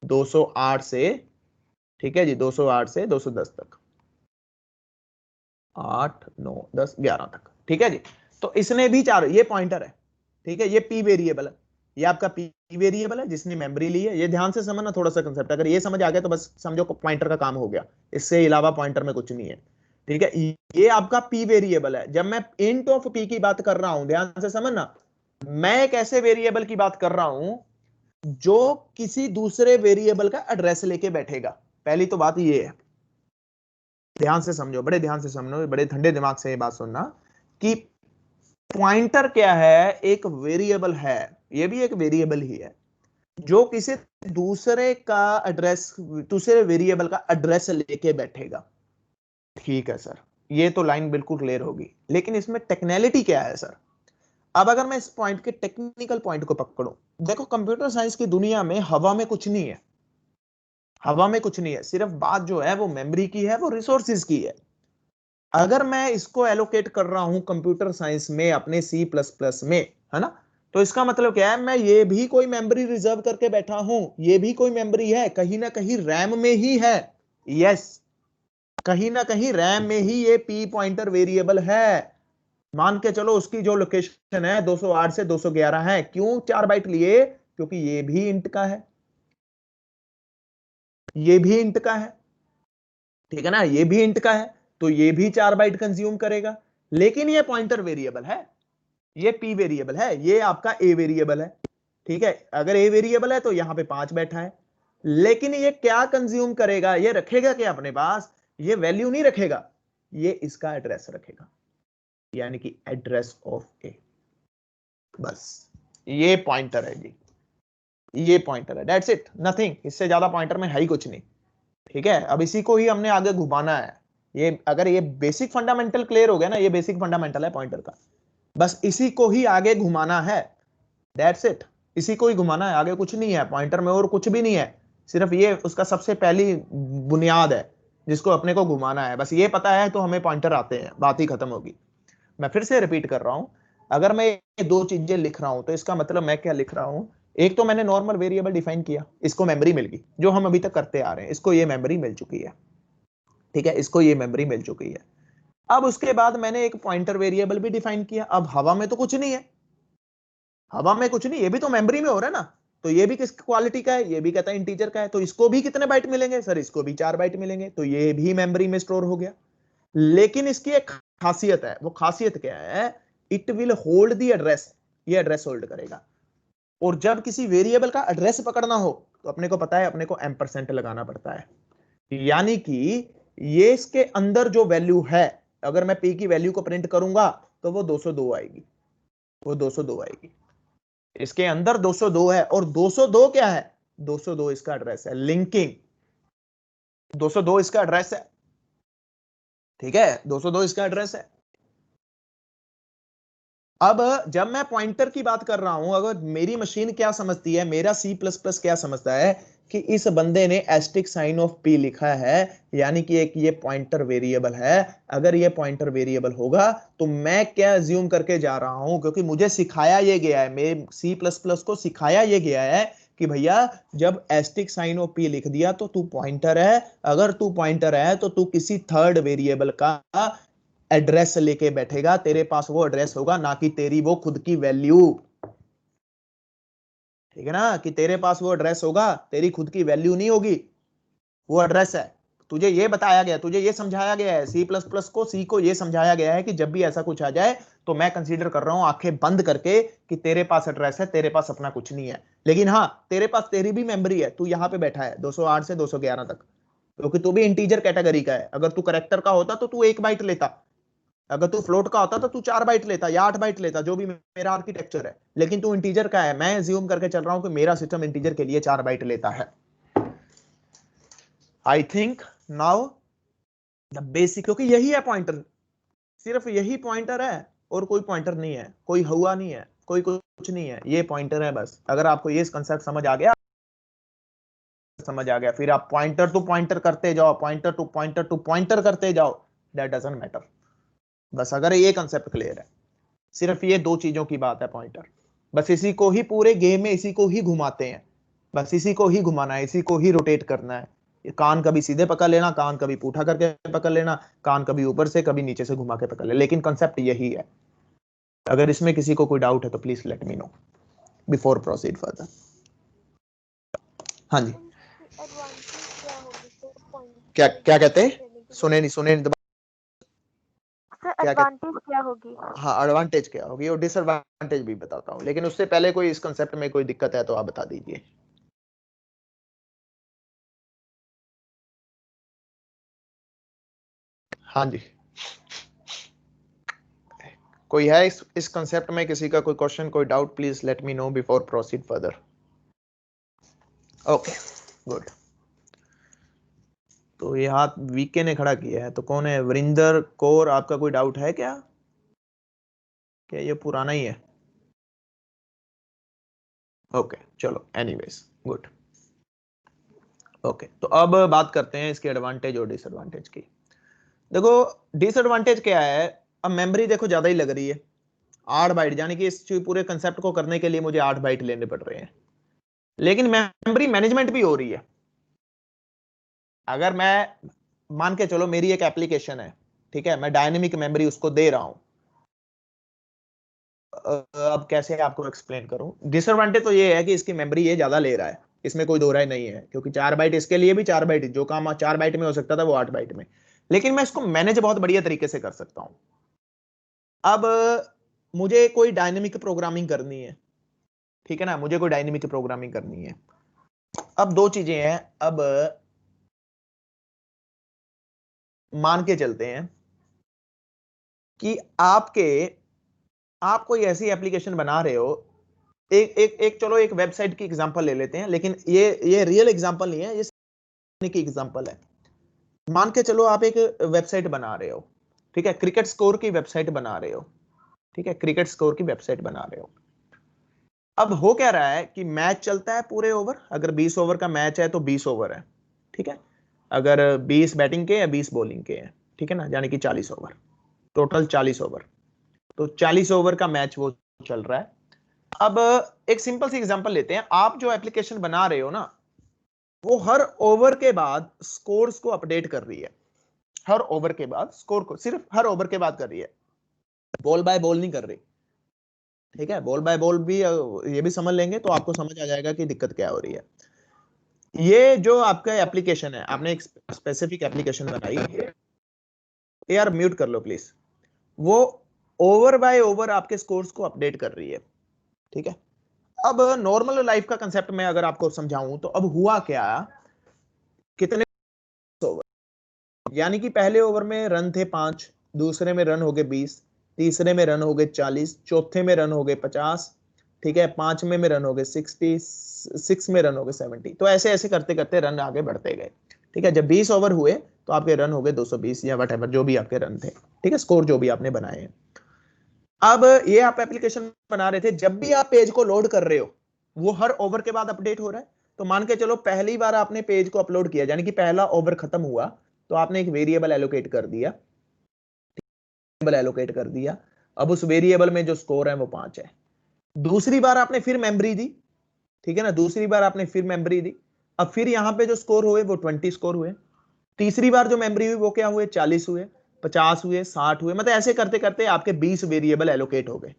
208 से, ठीक है जी, 208 से 210 तक, 8 9 10 11 तक, ठीक है जी। तो इसने भी 4, ये पॉइंटर है, ठीक है, ये पी वेरिएबल है, ये आपका पी वेरिएबल है जिसने मेमोरी ली है। ये ध्यान से समझना थोड़ा सा कंसेप्ट, अगर ये समझ आ गया तो बस समझो पॉइंटर का काम हो गया, इससे अलावा पॉइंटर में कुछ नहीं है, ठीक है। ये आपका पी वेरिएबल है। जब मैं इंट ऑफ पी की बात कर रहा हूं, ध्यान से समझना, मैं एक ऐसे वेरिएबल की बात कर रहा हूं जो किसी दूसरे वेरिएबल का एड्रेस लेके बैठेगा। पहली तो बात ये है, ध्यान से समझो, बड़े ध्यान से समझो, बड़े ठंडे दिमाग से ये बात सुनना कि पॉइंटर क्या है, एक वेरिएबल है, ये भी एक वेरिएबल ही है जो किसी दूसरे का एड्रेस, दूसरे वेरिएबल का एड्रेस लेके बैठेगा, ठीक है सर, ये तो लाइन बिल्कुल क्लियर होगी। लेकिन इसमें टेक्निकलिटी क्या है सर? अब अगर मैं इस पॉइंट के टेक्निकल पॉइंट को पकड़ूं, देखो कंप्यूटर साइंस की दुनिया में हवा में कुछ नहीं है, हवा में कुछ नहीं है, सिर्फ बात जो है वो मेमोरी की है, वो रिसोर्सेज की है। अगर मैं इसको एलोकेट कर रहा हूं कंप्यूटर साइंस में अपने C++ में, है ना, तो इसका मतलब क्या है, मैं ये भी कोई मेमोरी रिजर्व करके बैठा हूं, ये भी कोई मेमोरी है, कहीं ना कहीं रैम में ही है, यस, कहीं ना कहीं रैम में ही ये पी पॉइंटर वेरिएबल है। मान के चलो उसकी जो लोकेशन है 208 से 211 है। क्यों 4 बाइट लिए? क्योंकि ये भी इंट का है, ये भी इंट का है, ठीक है ना, ये भी इंट का है, तो ये भी 4 बाइट कंज्यूम करेगा। लेकिन ये पॉइंटर वेरिएबल है, ये पी वेरिएबल है, ये आपका ए वेरिएबल है, ठीक है। अगर ए वेरिएबल है तो यहां पे 5 बैठा है, लेकिन ये क्या कंज्यूम करेगा, ये रखेगा क्या अपने पास? ये वैल्यू नहीं रखेगा, ये इसका एड्रेस रखेगा, यानी कि एड्रेस ऑफ ए। बस ये पॉइंटर है जी, ये पॉइंटर है, दैट्स इट, नथिंग। इससे ज्यादा पॉइंटर में है ही कुछ नहीं, ठीक है। अब इसी को ही हमने आगे घुमाना है। ये अगर ये बेसिक फंडामेंटल क्लियर हो गया ना, ये बेसिक फंडामेंटल है पॉइंटर का, बस इसी को ही आगे घुमाना है, दैट्स इट। इसी को ही घुमाना है, आगे कुछ नहीं है पॉइंटर में, और कुछ भी नहीं है, सिर्फ ये उसका सबसे पहली बुनियाद है जिसको अपने को घुमाना है। बस ये पता है तो हमें पॉइंटर आते हैं, बात ही खत्म होगी। मैं फिर से रिपीट कर रहा हूं, अगर मैं ये दो चीजें लिख रहा हूं तो इसका मतलब मैं क्या लिख रहा हूं? एक तो मैंने नॉर्मल वेरिएबल डिफाइन किया, इसको मेमोरी मिल गई, जो हम अभी तक करते आ रहे हैं, इसको ये मेमोरी मिल चुकी है, ठीक है, इसको ये मेमोरी मिल चुकी है। अब उसके बाद मैंने एक पॉइंटर वेरिएबल भी डिफाइन किया। अब हवा में तो कुछ नहीं है, हवा में कुछ नहीं, ये भी तो मेमोरी में हो रहा है ना, तो ये भी किस क्वालिटी का है? ये भी कहता है इंटीजर का है, तो इसको भी कितने बाइट मिलेंगे सर? इसको भी 4 बाइट मिलेंगे, तो ये भी मेमोरी में स्टोर हो गया। लेकिन इसकी एक खासियत है, वो खासियत क्या है? It will hold the address, ये एड्रेस होल्ड करेगा। और जब किसी वेरिएबल का एड्रेस पकड़ना हो तो अपने को पता है, अपने को एम्परसेंट लगाना पड़ता है, यानी कि ये इसके अंदर जो वैल्यू है, अगर मैं पी की वैल्यू को प्रिंट करूंगा तो वो 202 आएगी, वो 202 आएगी। इसके अंदर 202 है, और 202 क्या है? 202 इसका एड्रेस है, लिंकिंग 202 इसका एड्रेस है, ठीक है, 202 इसका एड्रेस है। अब जब मैं पॉइंटर की बात कर रहा हूं, अगर मेरी मशीन क्या समझती है, मेरा C++ क्या समझता है कि इस बंदे ने एस्टिक साइन ऑफ P लिखा है, यानी कि एक ये पॉइंटर वेरिएबल है। अगर ये पॉइंटर वेरिएबल होगा तो मैं क्या अज्यूम करके जा रहा हूं, क्योंकि मुझे सिखाया ये गया है, मेरे C++ को सिखाया ये गया है कि भैया जब एस्टिक साइन ऑफ P लिख दिया तो तू पॉइंटर है। अगर तू पॉइंटर है तो तू किसी थर्ड वेरिएबल का एड्रेस लेके बैठेगा, तेरे पास वो एड्रेस होगा, ना कि तेरी वो खुद की वैल्यू, ठीक है ना, कि तेरे पास वो एड्रेस होगा, तेरी खुद की वैल्यू नहीं होगी, वो एड्रेस है। तुझे ये बताया गया, तुझे ये समझाया गया है, C++ को ये समझाया गया है कि जब भी ऐसा कुछ आ जाए तो मैं कंसीडर कर रहा हूं आंखें बंद करके कि तेरे पास एड्रेस है, तेरे पास अपना कुछ नहीं है। लेकिन हाँ, तेरे पास तेरी भी मेमोरी है, तू यहां पे बैठा है 208 से 211 तक, क्योंकि तू भी इंटीजर कैटेगरी का है। अगर तू करेक्टर का होता तो तू 1 बाइट लेता, अगर तू फ्लोट का होता तो तू 4 बाइट लेता या 8 बाइट लेता, जो भी मेरा आर्किटेक्चर है। लेकिन तू इंटीजर का है, मैं अज्यूम करके चल रहा हूं कि मेरा सिस्टम इंटीजर के लिए 4 बाइट लेता है। आई थिंक नाउ द बेसिक, क्योंकि यही है पॉइंटर, सिर्फ यही पॉइंटर है और कोई पॉइंटर नहीं है, कोई हुआ नहीं है, कोई कुछ नहीं है, ये पॉइंटर है बस। अगर आपको ये कंसेप्ट समझ आ गया, समझ आ गया, फिर आप पॉइंटर टू पॉइंटर करते जाओ, pointer to pointer to pointer करते जाओ, दैट डजंट मैटर। बस अगर ये कंसेप्ट क्लियर है, सिर्फ ये दो चीजों की बात है पॉइंटर, बस इसी को ही पूरे गेम में इसी को ही घुमाते हैं, बस इसी को ही घुमाना है, इसी को ही रोटेट करना है। कान कभी सीधे पकड़ लेना, कान कभी पूठा करके पकड़ लेना, कान कभी ऊपर से कभी नीचे से घुमा के पकड़ ले, लेकिन कंसेप्ट यही है। अगर इसमें किसी को कोई डाउट है तो please let me know before proceed further. हाँ जी, क्या क्या कहते हैं? सुने नहीं एडवांटेज क्या होगी? हाँ, एडवांटेज क्या होगी और डिसएडवांटेज भी बताता हूँ, लेकिन उससे पहले कोई इस कंसेप्ट में कोई दिक्कत है तो आप बता दीजिए। हाँ जी, कोई है इस कंसेप्ट में किसी का कोई क्वेश्चन, कोई doubt? Please let me know before proceed further. Okay good. तो ये हाथ वीके ने खड़ा किया है, तो कौन है? वरिंदर कौर, आपका कोई डाउट है क्या? क्या ये पुराना ही है? ओके चलो, एनीवेज गुड। ओके, तो अब बात करते हैं इसके एडवांटेज और डिसएडवांटेज की। देखो डिसएडवांटेज क्या है, अब मेमोरी देखो ज्यादा ही लग रही है, 8 बाइट, यानी कि इस पूरे कंसेप्ट को करने के लिए मुझे 8 बाइट लेने पड़ रहे हैं, लेकिन मेमोरी मैनेजमेंट भी हो रही है। अगर मैं मान के चलो मेरी एक एप्लीकेशन है, ठीक है, मैं डायनेमिक मेमोरी उसको दे रहा हूं, अब कैसे आपको एक्सप्लेन करूं। डिसएडवांटेज तो ये है कि इसकी मेमोरी ये ज्यादा ले रहा है, इसमें कोई दो राय नहीं है, क्योंकि 4 बाइट इसके लिए भी 4 बाइट, जो काम 4 बाइट में हो सकता था वो 8 बाइट में, लेकिन मैं इसको मैनेज बहुत बढ़िया तरीके से कर सकता हूं। अब मुझे कोई डायनेमिक प्रोग्रामिंग करनी है, ठीक है ना, मुझे कोई डायनेमिक प्रोग्रामिंग करनी है। अब दो चीजें हैं, अब मान के चलते हैं कि आप कोई ऐसी एप्लीकेशन बना रहे हो, एक चलो एक वेबसाइट की एग्जांपल ले लेते हैं, लेकिन ये रियल एग्जांपल नहीं है, ये की एग्जांपल है। मान के चलो आप एक वेबसाइट बना रहे हो, ठीक है, क्रिकेट स्कोर की वेबसाइट बना रहे हो, ठीक है, क्रिकेट स्कोर की वेबसाइट बना रहे हो। अब हो क्या रहा है कि मैच चलता है पूरे ओवर, अगर 20 ओवर का मैच है तो 20 ओवर है, ठीक है, अगर 20 बैटिंग के या 20 बॉलिंग के हैं, ठीक है ना, यानी कि 40 ओवर, टोटल 40 ओवर, तो 40 ओवर का मैच वो चल रहा है। अब एक सिंपल सी एग्जांपल लेते हैं, आप जो एप्लीकेशन बना रहे हो ना, वो हर ओवर के बाद स्कोर्स को अपडेट कर रही है, हर ओवर के बाद स्कोर को, सिर्फ हर ओवर के बाद कर रही है, बॉल बाय बॉल नहीं कर रही, ठीक है, बॉल बाय बॉल भी ये भी समझ लेंगे तो आपको समझ आ जाएगा कि दिक्कत क्या हो रही है। ये जो आपका एप्लीकेशन है, आपने एक स्पेसिफिक एप्लीकेशन बनाई है, यार म्यूट कर लो प्लीज, वो ओवर बाय ओवर आपके स्कोर्स को अपडेट कर रही है, ठीक है। अब नॉर्मल लाइफ का कंसेप्ट में अगर आपको समझाऊं तो अब हुआ क्या, कितने ओवर, यानी कि पहले ओवर में रन थे 5, दूसरे में रन हो गए 20, तीसरे में रन हो गए 40, चौथे में रन हो गए 50, ठीक है, पांचवें में रन हो गए 60, 6 में रन हो गए 70, तो ऐसे ऐसे करते करते रन आगे बढ़ते गए, ठीक है। जब 20 ओवर हुए तो आपके रन हो गए 220 या वट जो भी आपके रन थे, ठीक है, स्कोर जो भी आपने बनाए हैं। अब ये आप एप्लीकेशन बना रहे थे, जब भी आप पेज को लोड कर रहे हो वो हर ओवर के बाद अपडेट हो रहा है। तो मान के चलो पहली बार आपने पेज को अपलोड किया, यानी कि पहला ओवर खत्म हुआ, तो आपने एक वेरिएबल एलोकेट कर दिया, एलोकेट कर दिया, अब उस वेरिएबल में जो स्कोर है वो 5 है। दूसरी बार आपने फिर मेमोरी दी, ठीक है ना, दूसरी बार आपने फिर मेमोरी दी, अब फिर यहां पे जो स्कोर हुए वो 20 स्कोर हुए। तीसरी बार जो मेमोरी हुई वो क्या हुए, 40 हुए, 50 हुए, 60 हुए, मतलब ऐसे करते करते आपके 20 वेरिएबल एलोकेट हो गए,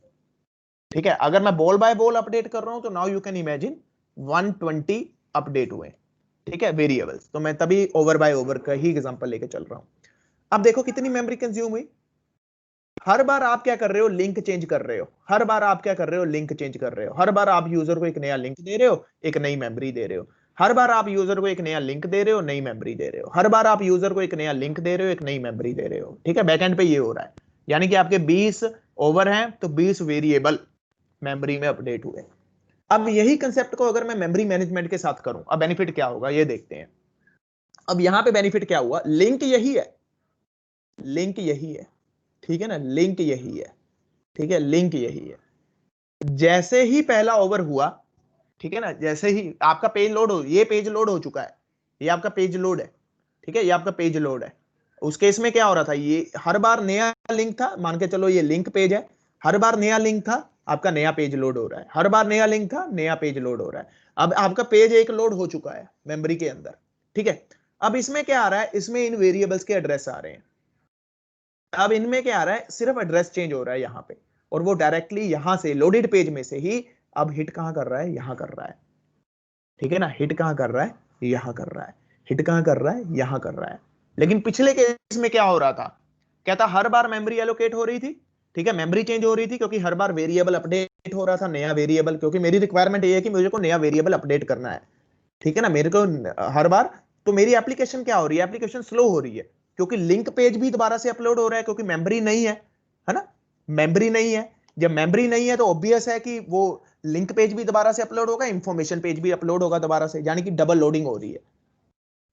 ठीक है। अगर मैं बॉल बाय बॉल अपडेट कर रहा हूं तो now you can imagine 120 update हुए, ठीक है, वेरिएबल्स। तो मैं तभी ओवर बाय ओवर का ही एग्जांपल लेके चल रहा हूं। अब देखो कितनी मेमोरी कंज्यूम हुई। हर बार आप क्या कर रहे हो, लिंक चेंज कर रहे हो, हर बार आप क्या कर रहे हो, लिंक चेंज कर रहे हो, हर बार आप यूजर को एक नया लिंक दे रहे हो, एक नई मेमोरी दे रहे हो, हर बार आप यूजर को एक नया लिंक दे रहे हो, नई मेमोरी दे रहे हो, हर बार आप यूजर को एक नया लिंक दे रहे हो, एक नई मेमोरी दे रहे हो, ठीक है। बैकएंड पे ये हो रहा है, यानी कि आपके 20 ओवर हैं तो 20 वेरिएबल मेमोरी में अपडेट हुए। अब यही कंसेप्ट को अगर मैं मेमोरी मैनेजमेंट के साथ करूं, अब बेनिफिट क्या होगा ये देखते हैं। अब यहां पे बेनिफिट क्या हुआ, लिंक यही है, लिंक यही है, ठीक है ना, लिंक यही है, ठीक है, लिंक यही है। जैसे ही पहला ओवर हुआ, ठीक है ना, जैसे ही आपका पेज लोड हो, ये पेज लोड हो चुका है, ये आपका पेज लोड है, ठीक है, ये आपका पेज लोड है। उस केस में क्या हो रहा था, ये हर बार नया लिंक था, मान के चलो ये लिंक पेज है, हर बार नया लिंक था, आपका नया पेज लोड हो रहा है, हर बार नया लिंक था, नया पेज लोड हो रहा है। अब आपका पेज एक लोड हो चुका है मेमोरी के अंदर, ठीक है। अब इसमें क्या आ रहा है, इसमें इन वेरिएबल्स के एड्रेस आ रहे हैं। अब इनमें क्या आ रहा है, सिर्फ एड्रेस चेंज हो रहा है यहां पे, और वो डायरेक्टली यहां से लोडेड पेज में से ही अब हिट कहां कर रहा है, यहां कर रहा है, ठीक है ना, हिट कहां कर रहा है, यहां कर रहा है, हिट कहां कर रहा है, यहां कर रहा है। लेकिन पिछले केस में क्या हो रहा था, कहता हर बार मेमोरी एलोकेट हो रही थी, ठीक है, मेमोरी चेंज हो रही थी, क्योंकि हर बार वेरिएबल अपडेट हो रहा था, नया वेरिएबल, क्योंकि मेरी रिक्वायरमेंट ये है कि मुझे को नया वेरिएबल अपडेट करना है, ठीक है ना, मेरे को हर बार। तो मेरी एप्लीकेशन क्या हो रही है, एप्लीकेशन स्लो हो रही है, क्योंकि लिंक पेज भी दोबारा से अपलोड हो रहा है, क्योंकि मेमोरी नहीं है ना, मेमोरी नहीं है। जब मेमोरी नहीं है तो ऑब्वियस है कि वो लिंक पेज भी दोबारा से अपलोड होगा, इंफॉर्मेशन पेज भी अपलोड होगा दोबारा से, यानी कि डबल लोडिंग हो रही है।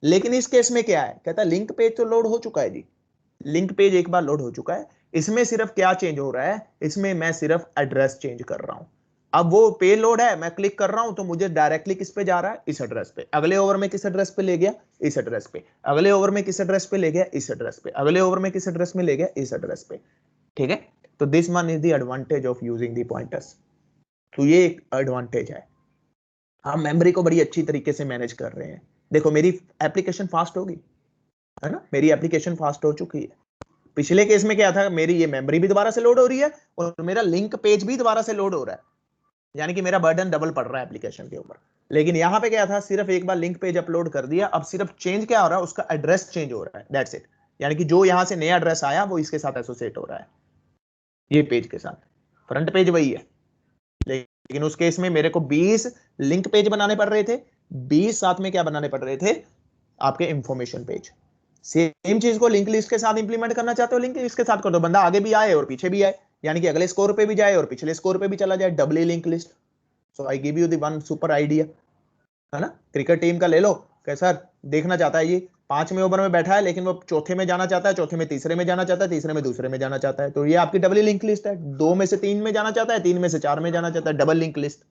लेकिन इस केस में क्या है, कहता है लिंक पेज तो लोड हो चुका है जी, लिंक पेज एक बार लोड हो चुका है, इसमें सिर्फ क्या चेंज हो रहा है, इसमें मैं सिर्फ एड्रेस चेंज कर रहा हूं। अब वो पे लोड है, मैं क्लिक कर रहा हूं तो मुझे डायरेक्टली किस पे जा रहा है, इस एड्रेस पे। अगले ओवर में किस एड्रेस पे ले गया, इस एड्रेस पे। अगले ओवर में किस एड्रेस पे ले गया, इस एड्रेस पे। अगले ओवर में किस एड्रेस में ले गया, इस एड्रेस पे, ठीक है। तो this one is the advantage of using the pointers. तो ये एक एडवांटेज है, हम मेमोरी को बड़ी अच्छी तरीके से मैनेज कर रहे हैं। देखो मेरी एप्लीकेशन फास्ट होगी, है ना, मेरी एप्लीकेशन फास्ट हो चुकी है, पिछले केस में क्या था, मेरी ये मेमोरी भी दोबारा से लोड हो रही है और मेरा लिंक पेज भी दोबारा से लोड हो रहा है, यानी कि मेरा बर्डन डबल पड़ रहा है एप्लीकेशन के ऊपर। लेकिन यहाँ पे क्या था, सिर्फ एक बार लिंक पेज अपलोड कर दिया, अब सिर्फ चेंज क्या हो रहा है, उसका एड्रेस चेंज हो रहा है, दैट्स इट। यानी कि जो यहाँ से नया एड्रेस आया वो इसके साथ एसोसिएट हो रहा है, ये पेज के साथ। फ्रंट पेज वही है, लेकिन उस केस में मेरे को 20 लिंक पेज बनाने पड़ रहे थे, 20 साथ में क्या बनाने पड़ रहे थे, आपके इंफॉर्मेशन पेज। सेम चीज को लिंक लिस्ट के साथ इंप्लीमेंट करना चाहते हो, लिंक लिस्ट के साथ कर दो, बंदा आगे भी आए और पीछे भी आए, यानी कि अगले स्कोर पे भी जाए और पिछले स्कोर पे भी चला जाए, doubly link list. So I give you the one super idea, है ना। क्रिकेट टीम का ले लो, कैसा देखना चाहता है ये 5वें ओवर में बैठा है, लेकिन वो चौथे में जाना चाहता है, चौथे में तीसरे में जाना चाहता है, तीसरे में दूसरे में जाना चाहता है, तो ये आपकी डबल लिंक लिस्ट है। 2 में से 3 में जाना चाहता है, 3 में से 4 में जाना चाहता है, double link list.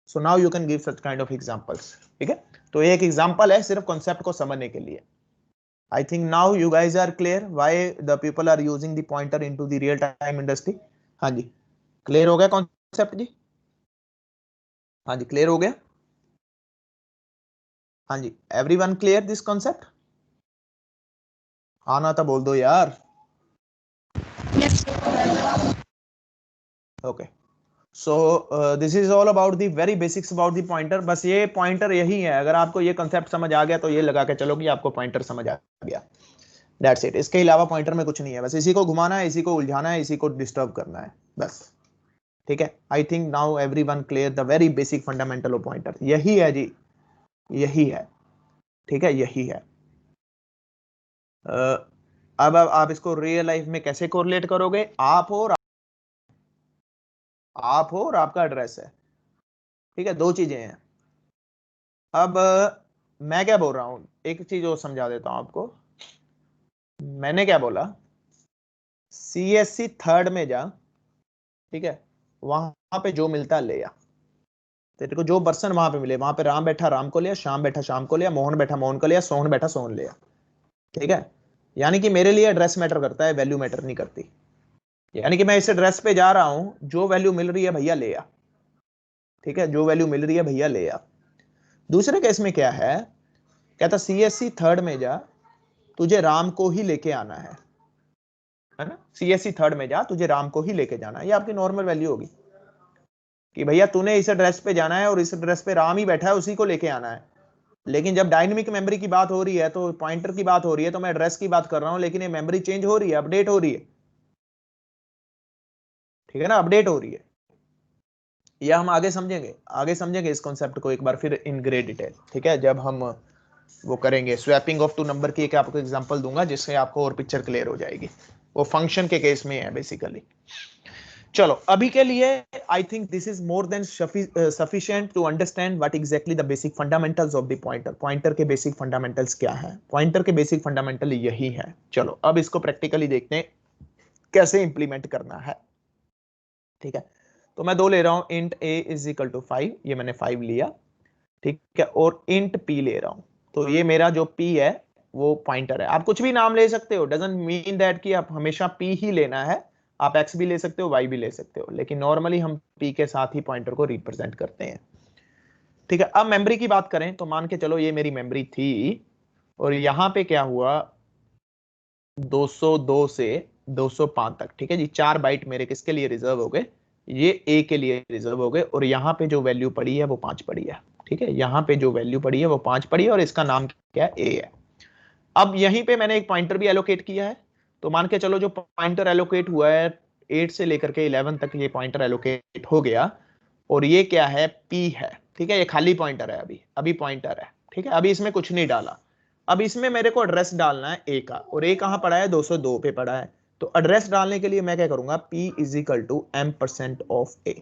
So now you can give such kind of examples, ठीक है। तो ये एक एग्जांपल है सिर्फ कॉन्सेप्ट को समझने के लिए। I think now you guys are clear why the people are using the pointer into the real time industry. हाँ जी, क्लियर हो गया कॉन्सेप्ट जी? हाँ जी, क्लियर हो गया? हाँ जी, एवरीवन क्लियर दिस कॉन्सेप्ट? आना था बोल दो यार। Okay, so this is all about the very basics about the pointer. बस ये पॉइंटर यही है, अगर आपको ये कॉन्सेप्ट समझ आ गया तो ये लगा के चलो कि आपको पॉइंटर समझ आ गया, दैट्स इट। इसके अलावा पॉइंटर में कुछ नहीं है, बस इसी को घुमाना है, इसी को उलझाना है, इसी को डिस्टर्ब करना है, बस, ठीक है। आई think now everyone clear the very basic fundamental of pointer. यही है जी, यही है, ठीक है, यही है। अब आप इसको रियल लाइफ में कैसे कोरिलेट करोगे? आप हो और आपका एड्रेस है, ठीक है, 2 चीजें हैं। अब मैं क्या बोल रहा हूं, एक चीज और समझा देता हूं आपको। मैंने क्या बोला, CSC 3rd में जा, ठीक है, वहां पे जो मिलता ले आ। तेरे को जो पर्सन वहां पे मिले, वहां पे राम बैठा राम को लिया, श्याम बैठा श्याम को लिया, मोहन बैठा मोहन को लिया, सोहन बैठा सोहन लिया, ठीक है। यानी कि मेरे लिए एड्रेस मैटर करता है, वैल्यू मैटर नहीं करती। यानी कि मैं इस एड्रेस पे जा रहा हूं, जो वैल्यू मिल रही है भैया ले आ, ठीक है, जो वैल्यू मिल रही है भैया ले आ। दूसरे केस में क्या है, कहता CSC 3rd में जा, तुझे राम को ही लेके आना है ना। CSC 3rd में जा, तुझे राम को ही लेके जाना है, ये आपकी नॉर्मल वैल्यू होगी कि भैया तूने इस एड्रेस पे जाना है और इस एड्रेस पे राम ही बैठा है, उसी को लेके आना है। लेकिन जब डायनेमिक मेमोरी की बात हो रही है, तो पॉइंटर की बात हो रही है, तो मैं एड्रेस की बात कर रहा हूं, लेकिन ये मेमोरी चेंज हो रही है, अपडेट हो रही है, ठीक है ना, अपडेट हो रही है। यह हम आगे समझेंगे इस कॉन्सेप्ट को एक बार फिर इन ग्रेट डिटेल, ठीक है, जब हम वो करेंगे स्वैपिंग ऑफ 2 नंबर की एक आपको एग्जांपल दूंगा, जिससे आपको और पिक्चर क्लियर हो जाएगी। वो फंक्शन के केस में है बेसिकली। चलो अभी के लिए I think this is more than sufficient to understand what exactly the basic fundamentals of the pointer. Pointer के बेसिक फंडामेंटल्स क्या है? पॉइंटर के बेसिक फंडामेंटल यही है। चलो अब इसको प्रैक्टिकली देखते हैं कैसे इंप्लीमेंट करना है, ठीक है। तो मैं 2 ले रहा हूं, int a is equal to 5, ये मैंने 5 लिया, ठीक है, और int p ले रहा हूं। तो ये मेरा जो p है वो पॉइंटर है। आप कुछ भी नाम ले सकते हो, डजंट मीन दैट कि आप हमेशा p ही लेना है, आप x भी ले सकते हो, y भी ले सकते हो, लेकिन नॉर्मली हम p के साथ ही पॉइंटर को रिप्रेजेंट करते हैं, ठीक है। अब मेमोरी की बात करें तो मान के चलो ये मेरी मेमोरी थी और यहां पे क्या हुआ, 202 से 205 तक, ठीक है जी, 4 बाइट मेरे किसके लिए रिजर्व हो गए, ये a के लिए रिजर्व हो गए, और यहाँ पे जो वैल्यू पड़ी है वो 5 पड़ी है, ठीक है, यहाँ पे जो वैल्यू पड़ी है वो 5 पड़ी है और इसका नाम क्या है, a है। अब यहीं पे मैंने एक पॉइंटर भी एलोकेट किया है, तो मान के चलो जो पॉइंटर एलोकेट हुआ है 8 से लेकर के 11 तक ये पॉइंटर एलोकेट हो गया, और ये क्या है, p है, ठीक है, ये खाली पॉइंटर है, अभी पॉइंटर है, ठीक है, अभी इसमें कुछ नहीं डाला। अब इसमें मेरे को एड्रेस डालना है a का, और a कहां पड़ा है, 202 पे पड़ा है। तो एड्रेस डालने के लिए मैं क्या करूंगा, p is equal to m% of a।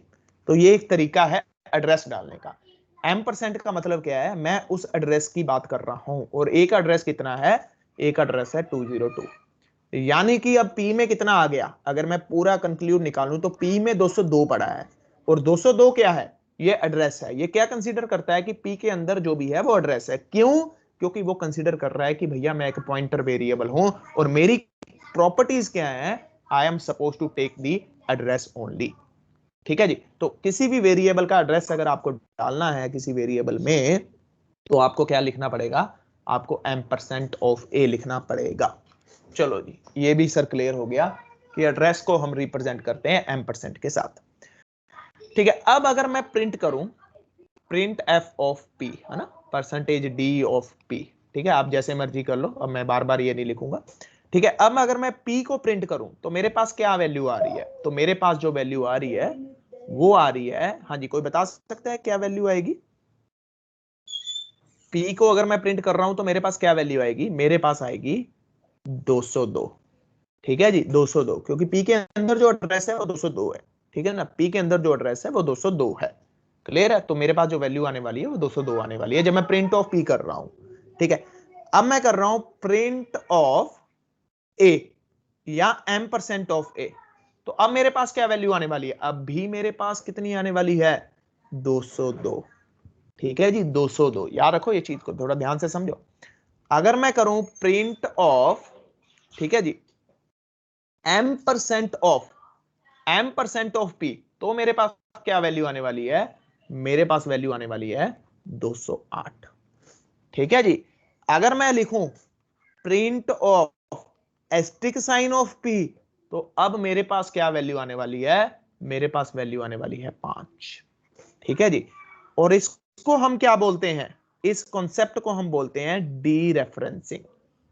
तो ये एक तरीका है एड्रेस डालने का। m% का मतलब क्या है, मैं उस एड्रेस की बात कर रहा हूं, और a का एड्रेस कितना है, a का एड्रेस है 202, यानी कि अब p में कितना आ गया, अगर मैं पूरा कंक्लूड निकालूं तो p में 202 पड़ा है, और 202 क्या है, ये एड्रेस है। ये क्या कंसीडर करता है कि p के अंदर जो भी है वो एड्रेस है। क्यों? क्योंकि वो कंसीडर कर रहा है कि भैया मैं एक पॉइंटर वेरिएबल हूं और मेरी प्रॉपर्टीज क्या है, I am suppose to take the address only, ठीक है जी। तो किसी भी वेरिएबल का एड्रेस अगर आपको डालना है किसी वेरिएबल में, तो आपको क्या लिखना पड़ेगा, आपको m% ऑफ a लिखना पड़ेगा, चलो जी, ये भी सर क्लियर हो गया कि एड्रेस को हम रिप्रेजेंट करते हैं M% के साथ। ठीक है, अब अगर मैं प्रिंट करूं प्रिंट F ऑफ P, है ना, %D ऑफ P, ठीक है, आप जैसे मर्जी कर लो, अब मैं बार बार ये नहीं लिखूंगा। ठीक है, अब अगर मैं P को प्रिंट करूं तो मेरे पास क्या वैल्यू आ रही है? तो मेरे पास जो वैल्यू आ रही है वो आ रही है, हाँ जी, कोई बता सकता है क्या वैल्यू आएगी? P को अगर मैं प्रिंट कर रहा हूं तो मेरे पास क्या वैल्यू आएगी? मेरे पास आएगी 202। ठीक है जी, 202, क्योंकि P के अंदर जो एड्रेस है वो 202 है। ठीक है ना, P के अंदर जो एड्रेस है वो 202 है। क्लियर है? तो मेरे पास जो वैल्यू आने वाली है वो 202 आने वाली है जब मैं प्रिंट ऑफ P कर रहा हूं। ठीक है, अब मैं कर रहा हूं प्रिंट ऑफ A या M% ऑफ A, तो अब मेरे पास क्या वैल्यू आने वाली है? अब भी मेरे पास कितनी आने वाली है? 202। ठीक है जी, 202। याद रखो ये चीज को, थोड़ा ध्यान से समझो। अगर मैं करूं प्रिंट ऑफ, ठीक है जी, M% ऑफ P, तो मेरे पास क्या वैल्यू आने वाली है? मेरे पास वैल्यू आने वाली है 208। ठीक है जी, अगर मैं लिखूं print of asterisk sign of P, तो अब मेरे पास क्या वैल्यू आने वाली है? मेरे पास वैल्यू आने वाली है 5। ठीक है जी, और इसको हम क्या बोलते हैं? इस कॉन्सेप्ट को हम बोलते हैं डी रेफरेंसिंग।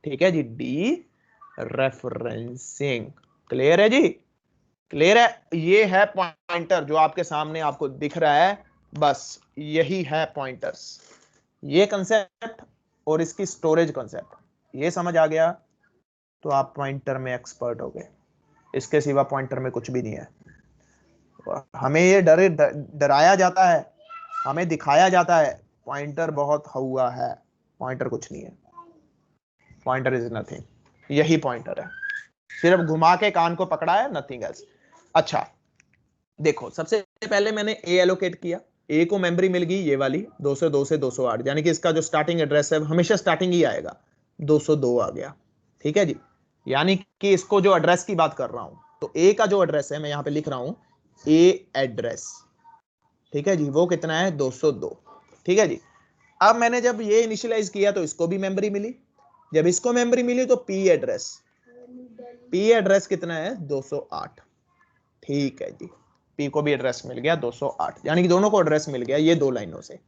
ठीक है जी, डी रेफरेंसिंग। क्लियर है जी? क्लियर है? ये है पॉइंटर जो आपके सामने आपको दिख रहा है, बस यही है पॉइंटर्स। ये कंसेप्ट और इसकी स्टोरेज कंसेप्ट, ये समझ आ गया तो आप पॉइंटर में एक्सपर्ट हो गए। इसके सिवा पॉइंटर में कुछ भी नहीं है। हमें ये डराया जाता है, हमें दिखाया जाता है पॉइंटर बहुत हुआ है। पॉइंटर कुछ नहीं है, पॉइंटर इज नथिंग। यही पॉइंटर है, सिर्फ घुमा के कान को पकड़ा है, नथिंग एल्स। अच्छा देखो, सबसे पहले मैंने ए एलोकेट किया, ए को मेमोरी मिल गई ये वाली 202 से 208, यानी कि इसका जो स्टार्टिंग एड्रेस है हमेशा स्टार्टिंग ही आएगा, 202 आ गया। ठीक है जी, यानी कि इसको जो एड्रेस की बात कर रहा हूं, तो ए का जो एड्रेस है मैं यहां पे लिख रहा हूं ए एड्रेस। ठीक है जी, वो कितना है? 202। ठीक है जी, अब मैंने जब ये इनिशियलाइज किया तो इसको भी मेमोरी मिली, जब इसको मेमोरी मिली तो पी एड्रेस कितना है? 208। ठीक है जी, P को भी एड्रेस मिल गया 208, यानी कि दोनों को एड्रेस मिल गया ये दो लाइनों से।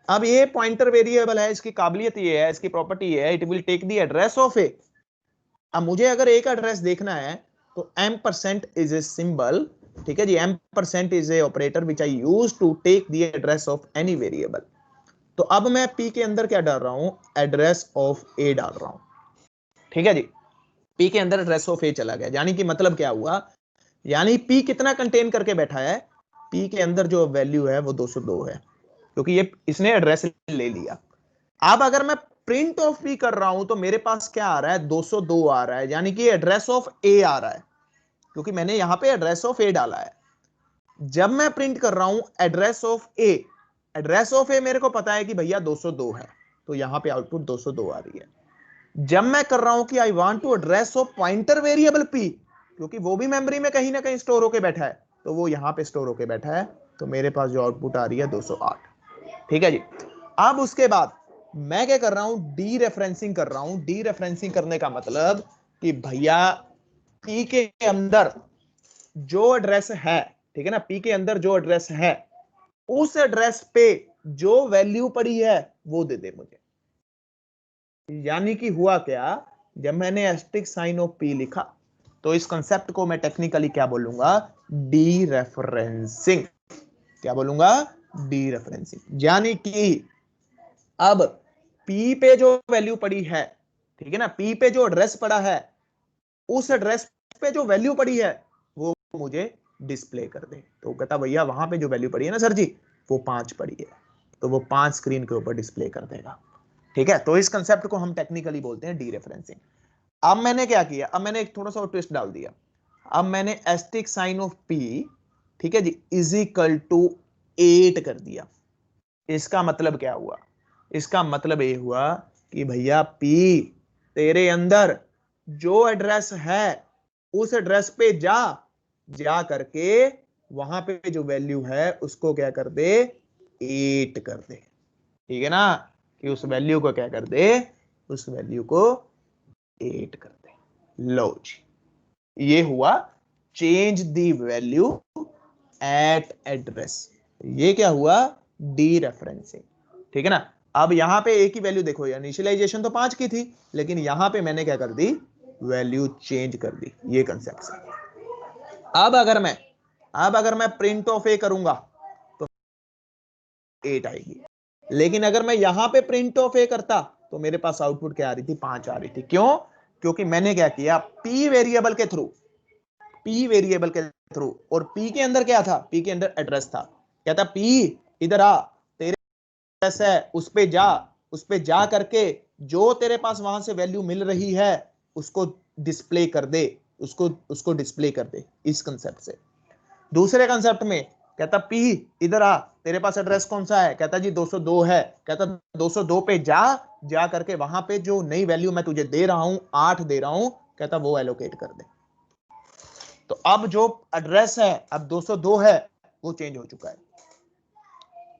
अब ये पॉइंटर वेरिएबल है, इसकी काबिलियत ये है, इसकी प्रॉपर्टी है, it will take the address of A. अब मुझे अगर ए का एड्रेस देखना है तो M% इज ए सिंबल। ठीक है जी, M% is a operator which I use to take the address of any variable. तो अब मैं P के अंदर क्या डाल रहा हूं? एड्रेस ऑफ ए डाल रहा हूं। ठीक है जी, P के अंदर एड्रेस ऑफ ए चला गया, यानी कि मतलब क्या हुआ? यानी P कितना कंटेन करके बैठा है? P के अंदर जो वैल्यू है वो 202 है, क्योंकि ये इसने एड्रेस ले लिया। अब अगर मैं प्रिंट ऑफ P कर रहा हूं तो मेरे पास क्या आ रहा है? 202 आ रहा है, यानी कि एड्रेस ऑफ A आ रहा है, क्योंकि मैंने यहां पे एड्रेस ऑफ A डाला है। जब मैं प्रिंट कर रहा हूं address of A, address of A मेरे को पता है कि भैया 202 है, तो यहां पे आउटपुट 202 आ रही है। जब मैं कर रहा हूं कि I want to address of pointer variable P, क्योंकि वो भी मेमोरी में कहीं ना कहीं स्टोर होके बैठा है, तो वो यहां पे स्टोर होके बैठा है, तो मेरे पास जो आउटपुट आ रही है 208। ठीक है जी, अब उसके बाद मैं क्या कर रहा हूं? डी रेफरेंसिंग कर रहा हूं। डी रेफरेंसिंग करने का मतलब कि भैया P के अंदर जो एड्रेस है, ठीक है ना, P के अंदर जो एड्रेस है उस एड्रेस पे जो वैल्यू पड़ी है वो दे दे मुझे। यानी कि हुआ क्या? जब मैंने एस्टिक साइन ऑफ P लिखा तो इस कंसेप्ट को मैं टेक्निकली क्या बोलूंगा? D referencing. क्या बोलूंगा? D referencing. यानी कि अब P पे जो वैल्यू पड़ी है, ठीक है ना, P पे जो एड्रेस पड़ा है उस एड्रेस पे जो वैल्यू पड़ी है वो मुझे डिस्प्ले कर दे। तो कहता भैया वहां पे जो वैल्यू पड़ी है ना सर जी, वो 5 पड़ी है, तो वो 5 स्क्रीन के ऊपर डिस्प्ले कर देगा। ठीक है, तो इस कंसेप्ट को हम टेक्निकली बोलते हैं डी रेफरेंसिंग। अब मैंने क्या किया? अब मैंने एक थोड़ा सा ट्विस्ट डाल दिया। अब मैंने एस्टिक साइन ऑफ P, ठीक है जी, इज इक्वल टू 8 कर दिया। इसका मतलब क्या हुआ? इसका मतलब ये हुआ कि भैया P तेरे अंदर जो एड्रेस है उस एड्रेस पे जा करके वहां पे जो वैल्यू है उसको क्या कर दे? 8 कर दे। ठीक है ना, कि उस वैल्यू को क्या कर दे? उस वैल्यू को 8 कर दे। लो जी, ये हुआ change the value eight address. ये क्या हुआ? D referencing. ठीक है ना। अब यहां पे एक ही वैल्यू देखो, इनिशियलाइजेशन तो 5 की थी, लेकिन यहां पे मैंने क्या कर दी? वैल्यू चेंज कर दी। ये कंसेप्ट से अब अगर मैं प्रिंट ऑफ ए करूंगा तो 8 आएगी, लेकिन अगर मैं यहां पे प्रिंट ऑफ ए करता तो मेरे पास आउटपुट क्या आ रही थी? 5 आ रही थी। क्यों? क्योंकि मैंने क्या किया? पी वेरिएबल के थ्रू, और पी के अंदर क्या था? पी के अंदर एड्रेस था। क्या था? पी इधर आ, तेरे एड्रेस है, उस पे जा करके जो तेरे पास वहां से वैल्यू मिल रही है उसको डिस्प्ले कर दे, उसको डिस्प्ले कर दे। इस कंसेप्ट से। दूसरे कंसेप्ट में कहता पी इधर आ, तेरे पास एड्रेस कौन सा है? कहता जी 202 है। कहता 202 पे जा करके वहां पे जो नई वैल्यू मैं तुझे दे रहा हूं, 8 दे रहा हूं, कहता वो एलोकेट कर दे। तो अब जो एड्रेस है, अब 202 है, वो चेंज हो चुका है।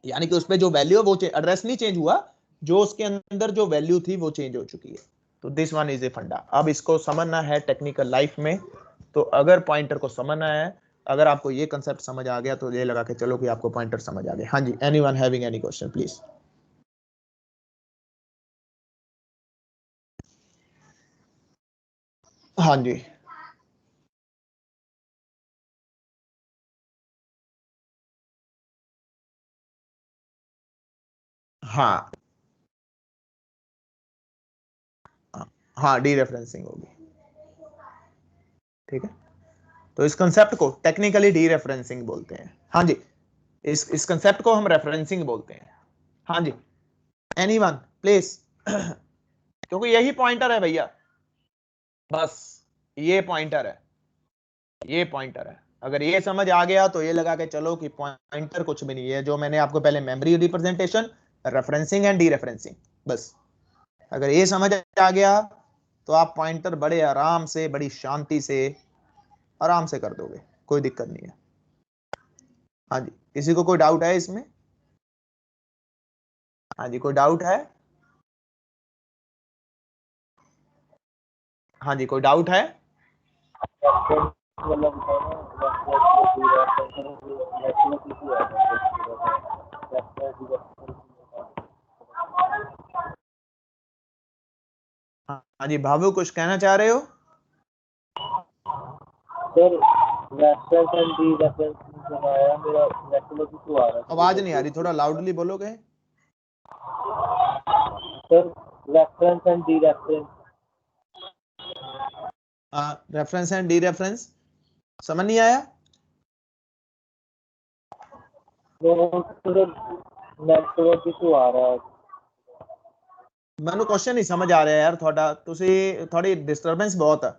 यानी कि उस पे जो वैल्यू है वो एड्रेस नहीं चेंज हुआ, जो उसके अंदर जो वैल्यू थी वो चेंज हो चुकी है। तो दिस वन इज ए फंडा। अब इसको समझना है टेक्निकल लाइफ में। तो अगर पॉइंटर को समझना है, अगर आपको ये कंसेप्ट समझ आ गया तो ये लगा के चलो कि आपको पॉइंटर समझ आ गया। हाँ जी, anyone having any question please? हाँ जी, हाँ हाँ, डी रेफरेंसिंग होगी। ठीक है, तो इस कंसेप्ट को टेक्निकली डी रेफरेंसिंग बोलते हैं। हाँ जी, इस कंसेप्ट को हम रेफरेंसिंग बोलते हैं। हाँ जी, एनीवन प्लीज? क्योंकि यही पॉइंटर है भैया, बस ये पॉइंटर है, ये पॉइंटर है। अगर ये समझ आ गया तो ये लगा के चलो कि पॉइंटर कुछ भी नहीं है, जो मैंने आपको पहले memory representation, referencing and D referencing, बस अगर ये समझ आ गया तो आप पॉइंटर बड़े आराम से, बड़ी शांति से, आराम से कर दोगे, कोई दिक्कत नहीं है। हाँ जी, किसी को कोई डाउट है इसमें? हाँ जी, कोई डाउट है? हाँ जी, कोई डाउट है? हाँ जी, भावु कुछ कहना चाह रहे हो? Sir reference and D reference बनाया, मेरा नेटवर्क इशू आ रहा है। आवाज नहीं आ रही, थोड़ा लाउडली बोलोगे? Sir reference and D reference, reference and D reference समझ नहीं आया? नेटवर्क इशू आ रहा है। मैंने क्वेश्चन नहीं समझ आ रहा यार थोड़ा, थोड़ी डिस्टरबेंस बहुत है।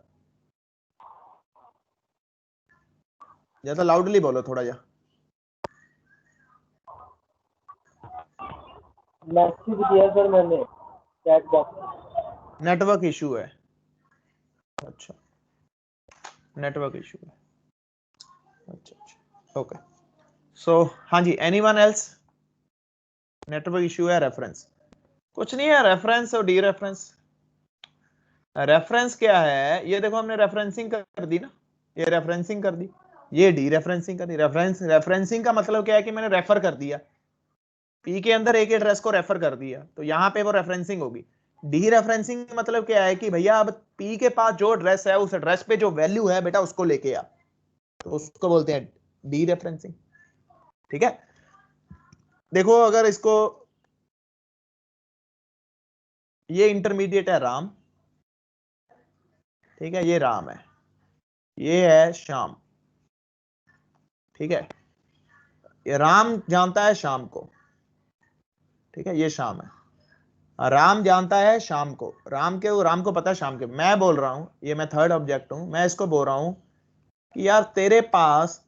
ज्यादा लाउडली बोलो थोड़ा जा। मैसेज दिया सर मैंने चैट बॉक्स। नेटवर्क इशू है। अच्छा, नेटवर्क इशू है। अच्छा, ओके। सो हाँ जी, एनीवन एल्स? नेटवर्क इशू है, रेफरेंस कुछ नहीं है। रेफरेंस और डी रेफरेंस, रेफरेंस क्या है? ये देखो हमने रेफरेंसिंग कर दी ना, ये रेफरेंसिंग कर दी, ये डी रेफरेंसिंग कर दी। रेफरेंसिंग का मतलब क्या है कि मैंने रेफर कर दिया, पी के अंदर एक एड्रेस को रेफर कर दिया, तो यहां पे वो रेफरेंसिंग होगी। डी रेफरेंसिंग मतलब क्या है कि भैया अब पी के पास जो एड्रेस है, उस एड्रेस पे जो वैल्यू है बेटा उसको लेके आ, तो उसको बोलते हैं डी रेफरेंसिंग। ठीक है, देखो अगर इसको, ये इंटरमीडिएट है राम, ठीक है, ये राम है, ये है श्याम। ठीक है, ये राम जानता है शाम को, ठीक है, ये शाम है। राम जानता है शाम को, राम को पता है शाम के। मैं बोल रहा हूं, ये मैं थर्ड ऑब्जेक्ट हूं, मैं इसको बोल रहा हूं कि यार तेरे पास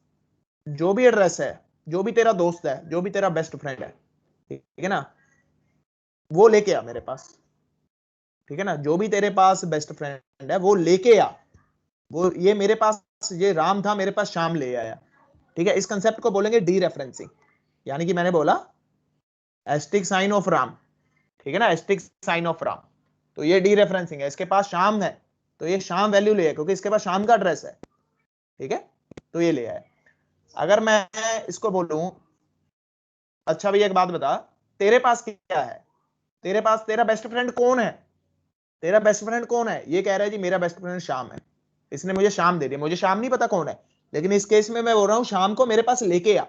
जो भी एड्रेस है, जो भी तेरा दोस्त है, जो भी तेरा बेस्ट फ्रेंड है, ठीक है ना, वो लेके आ मेरे पास। ठीक है ना, जो भी तेरे पास बेस्ट फ्रेंड है वो लेके आ। वो ये मेरे पास, ये राम था, मेरे पास शाम ले आया। ठीक है, इस कंसेप्ट को बोलेंगे डी रेफरेंसिंग। यानी कि मैंने बोला एस्टिक साइन ऑफ राम, ठीक है ना, एस्टिक साइन ऑफ राम, तो ये डी रेफरेंसिंग है। इसके पास शाम है, तो ये शाम वैल्यू ले आया क्योंकि इसके पास शाम का एड्रेस है, ठीक है, तो ये ले आया। अगर मैं इसको बोलूं अच्छा भैया एक बात बता, तेरे पास क्या है, तेरे पास तेरा बेस्ट फ्रेंड कौन है, तेरा बेस्ट फ्रेंड कौन है, ये कह रहा है जी मेरा बेस्ट फ्रेंड श्याम है, इसने मुझे श्याम दे दिया, मुझे श्याम नहीं पता कौन है, लेकिन इस केस में मैं बोल रहा हूं श्याम को मेरे पास लेके आ,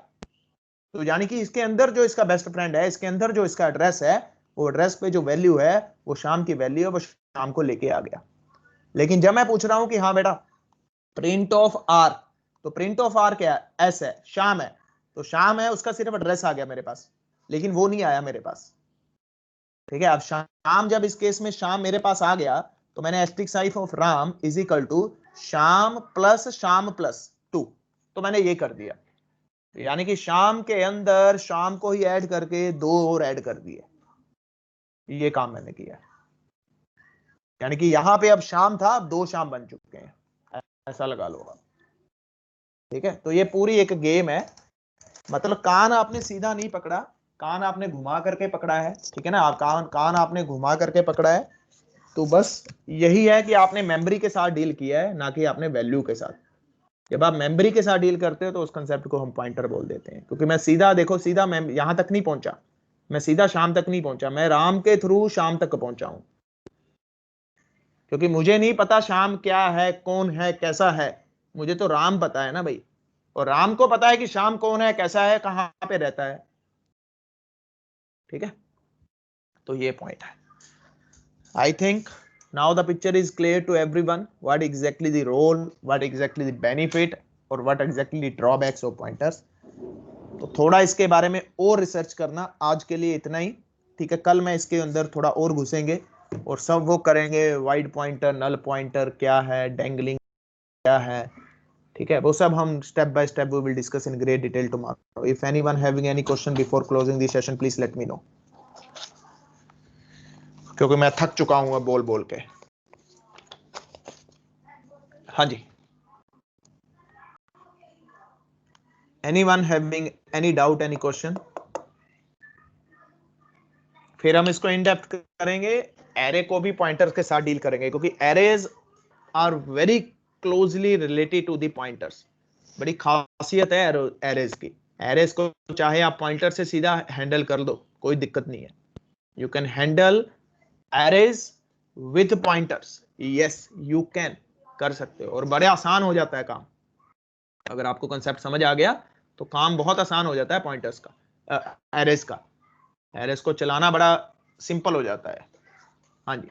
तो यानी कि इसके अंदर जो इसका बेस्ट फ्रेंड है, इसके अंदर जो इसका एड्रेस है, वो एड्रेस पे जो वैल्यू है वो श्याम की वैल्यू है, वो श्याम को लेके आ गया। लेकिन जब मैं पूछ रहा हूं कि हाँ बेटा प्रिंट ऑफ आर, तो प्रिंट ऑफ आर क्या है, एस है, श्याम है, तो श्याम है उसका सिर्फ एड्रेस आ गया मेरे पास, लेकिन वो नहीं आया मेरे पास, ठीक है। अब श्याम, जब इस केस में श्याम मेरे पास आ गया तो मैंने asterisk of Ram is equal to Shyam plus 2, तो मैंने ये कर दिया, यानी कि श्याम के अंदर श्याम को ही ऐड करके 2 और ऐड कर दिए, ये काम मैंने किया, यानी कि यहां पे अब श्याम था, अब 2 श्याम बन चुके हैं, ऐसा लगा लो, ठीक है। तो ये पूरी एक गेम है, मतलब कान आपने सीधा नहीं पकड़ा, कान आपने घुमा करके पकड़ा है, ठीक है ना, आप कान आपने घुमा करके पकड़ा है, तो बस यही है कि आपने मेमोरी के साथ डील किया है, ना कि आपने वैल्यू के साथ। जब आप मेमोरी के साथ डील करते हो तो उस कंसेप्ट को हम पॉइंटर बोल देते हैं, क्योंकि मैं सीधा देखो सीधा मैं यहां तक नहीं पहुंचा, मैं सीधा शाम तक नहीं पहुंचा, मैं राम के थ्रू शाम तक पहुंचा हूं, क्योंकि मुझे नहीं पता शाम क्या है, कौन है, कैसा है, मुझे तो राम पता है ना भाई, और राम को पता है कि शाम कौन है, कैसा है, कहां पे रहता है, ठीक है। तो ये पॉइंट है। I think now the picture is clear to everyone what exactly the role, what exactly the benefit और what exactly the drawbacks of pointers। तो थोड़ा इसके बारे में और रिसर्च करना, आज के लिए इतना ही, ठीक है। कल मैं इसके अंदर थोड़ा और घुसेंगे और सब वो करेंगे, वाइड पॉइंटर, नल पॉइंटर क्या है, डेंगलिंग क्या है, ठीक है, वो सब हम step by step we will discuss in great detail tomorrow. If anyone having any question before closing the session please let me know, क्योंकि मैं थक चुका हूं अब बोल बोल के। हाँ जी, anyone having any doubt, any question? फिर हम इसको इन डेप्थ करेंगे, एरे को भी पॉइंटर्स के साथ डील करेंगे, क्योंकि arrays are very closely related to the pointers. बड़ी खासियत है एरेज की, एरेज को चाहे आप पॉइंटर से सीधा हैंडल कर दो, कोई दिक्कत नहीं है, you can handle arrays with pointers, yes you can, कर सकते हो, और बड़े आसान हो जाता है काम। अगर आपको कंसेप्ट समझ आ गया तो काम बहुत आसान हो जाता है पॉइंटर्स का, एरेज का, एरेज को चलाना बड़ा सिंपल हो जाता है। हाँ जी,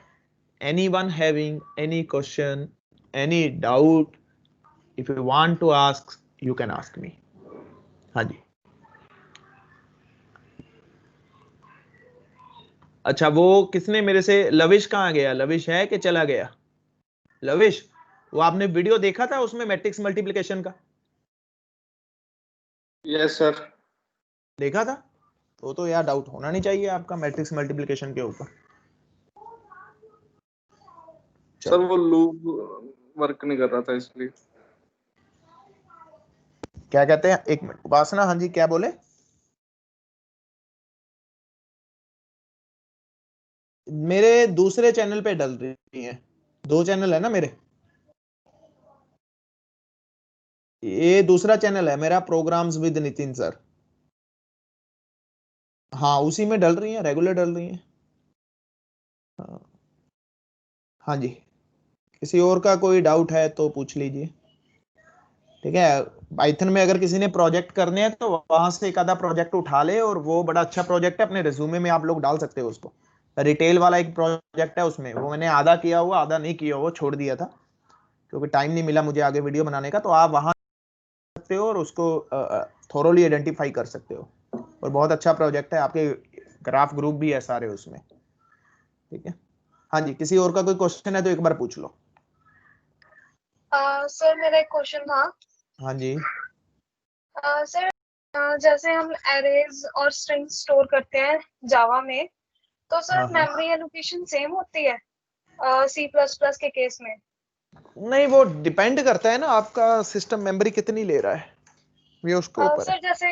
anyone having any question, any doubt, if you want to ask you can ask me. हाँ जी, अच्छा वो किसने मेरे से, लविश कहाँ गया, लविश है कि चला गया? लविश, वो आपने वीडियो देखा था उसमें मैट्रिक्स मल्टीप्लिकेशन का? Yes sir. देखा था? तो यार डाउट होना नहीं चाहिए आपका मैट्रिक्स मल्टीप्लिकेशन के ऊपर। सर वो लूप वर्क नहीं कर रहा था इसलिए। क्या कहते हैं, एक मिनट उपासना, हाँ जी क्या बोले? मेरे दूसरे चैनल पे डल रही है, 2 चैनल है ना मेरे, ये दूसरा चैनल है मेरा, प्रोग्राम्स विद नितिन सर, हाँ उसी में डल रही है, रेगुलर डल रही है। हाँ जी, किसी और का कोई डाउट है तो पूछ लीजिए, ठीक है। पाइथन में अगर किसी ने प्रोजेक्ट करने हैं तो वहां से एक आधा प्रोजेक्ट उठा ले, और वो बड़ा अच्छा प्रोजेक्ट है, अपने रिज्यूमे में आप लोग डाल सकते हो उसको। रिटेल वाला एक प्रोजेक्ट है, उसमें वो मैंने आधा किया हुआ, आधा नहीं किया हुआ, छोड़ दिया था क्योंकि टाइम नहीं मिला मुझे आगे वीडियो बनाने का, तो आप वहां सकते हो और उसको थोरोली आइडेंटिफाई कर सकते हो, और बहुत अच्छा प्रोजेक्ट है, आपके ग्राफ ग्रुप भी है सारे उसमें, ठीक है। हाँ जी, किसी और का कोई क्वेश्चन है तो एक बार पूछ लो। सर मेरा एक क्वेश्चन था। हाँ जी सर जैसे हम एरेज और स्ट्रिंग स्टोर करते हैं जावा में, तो सर हाँ, हाँ। मेमोरी एलोकेशन सेम होती है सी प्लस प्लस के केस में? नहीं, वो डिपेंड करता है ना आपका सिस्टम मेमोरी कितनी ले रहा है, ये उसके ऊपर है।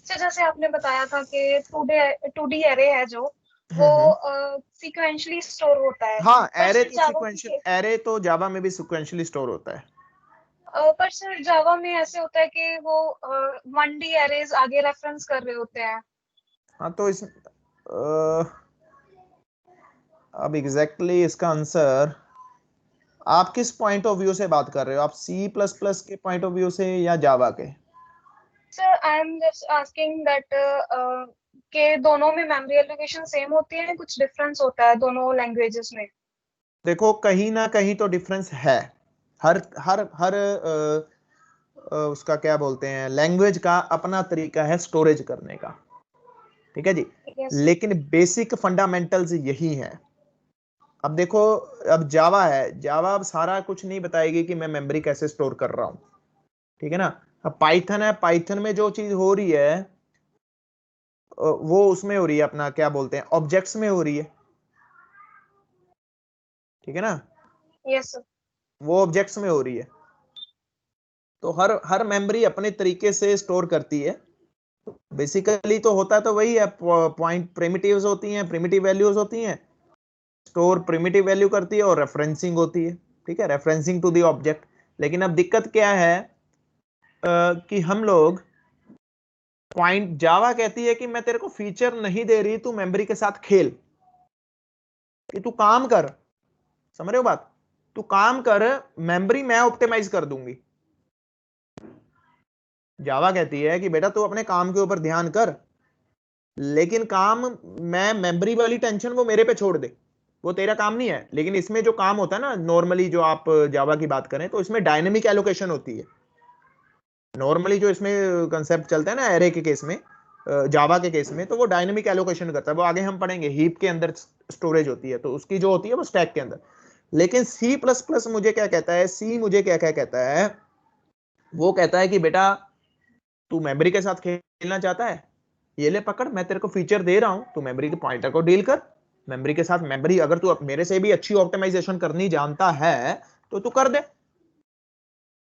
सर जैसे आपने बताया था कि 2D एरे है जो, वो सीक्वेंशली स्टोर होता है। हाँ, पर एरे सर तो जावा सीक्वेंशियल, एरे तो जावा में भी सीक्वेंशियली स्टोर होता है। पर सर जावा में ऐसे होता है कि वो 1D एरेज आगे रेफरेंस कर रहे होते हैं। हाँ तो इस अब एग्जैक्टली इसका आंसर आप किस पॉइंट ऑफ व्यू से बात कर रहे हो? आप सी प्लस प्लस के पॉइंट ऑफ व्यू से या जावा के? Sir I am just asking that के दोनों में मेमोरी एलोकेशन सेम होती है, कुछ डिफरेंस होता है दोनों लैंग्वेजेस में? देखो कहीं ना कहीं तो डिफरेंस है, हर हर हर उसका क्या बोलते हैं, लैंग्वेज का अपना तरीका है स्टोरेज करने का, ठीक है जी। Yes. लेकिन बेसिक फंडामेंटल्स यही हैं। अब देखो, अब जावा है, जावा अब सारा कुछ नहीं बताएगी कि मैं मेमोरी कैसे स्टोर कर रहा हूं, ठीक है ना। अब पाइथन है, पाइथन में जो चीज हो रही है वो उसमें हो रही है, अपना क्या बोलते हैं, ऑब्जेक्ट्स में हो रही है, ठीक है ना। Yes, sir. वो ऑब्जेक्ट्स में हो रही है, तो हर हर मेमोरी अपने तरीके से स्टोर करती है। बेसिकली तो होता तो वही है, पॉइंट प्रिमिटिव्स होती हैं, प्रिमिटिव वैल्यूज होती हैं, स्टोर प्रिमिटिव वैल्यू करती है, और रेफरेंसिंग होती है, ठीक है, रेफरेंसिंग टू द ऑब्जेक्ट। लेकिन अब दिक्कत क्या है कि हम लोग पॉइंट, जावा कहती है कि मैं तेरे को फीचर नहीं दे रही, तू मेमोरी के साथ खेल, कि तू काम कर, समझ रहे हो बात, तू काम कर, मेमोरी मैं ऑप्टिमाइज कर दूंगी। जावा कहती है कि बेटा तू अपने काम के ऊपर ध्यान कर, लेकिन काम, मैं मेमोरी वाली टेंशन वो मेरे पे छोड़ दे, वो तेरा काम नहीं है। लेकिन इसमें जो काम होता है ना, नॉर्मली जो आप जावा की बात करें तो इसमें डायनेमिक एलोकेशन होती है। नॉर्मली जो इसमें कंसेप्ट चलता है ना एरे के केस में, जावा के केस में, तो वो डायनेमिक एलोकेशन करता है, वो आगे हम पढ़ेंगे। हीप के अंदर स्टोरेज होती है, तो उसकी जो होती है वो स्टैक के अंदर। लेकिन सी प्लस प्लस मुझे क्या कहता है, सी मुझे क्या क्या कहता है, वो कहता है कि बेटा तू मेमोरी के साथ खेलना चाहता है, ये ले पकड़, मैं तेरे को फीचर दे रहा हूं, तू मेमोरी के पॉइंटर को डील कर, मेमोरी के साथ मेमोरी, अगर तू मेरे से भी अच्छी ऑप्टिमाइजेशन करनी जानता है तो तू कर दे।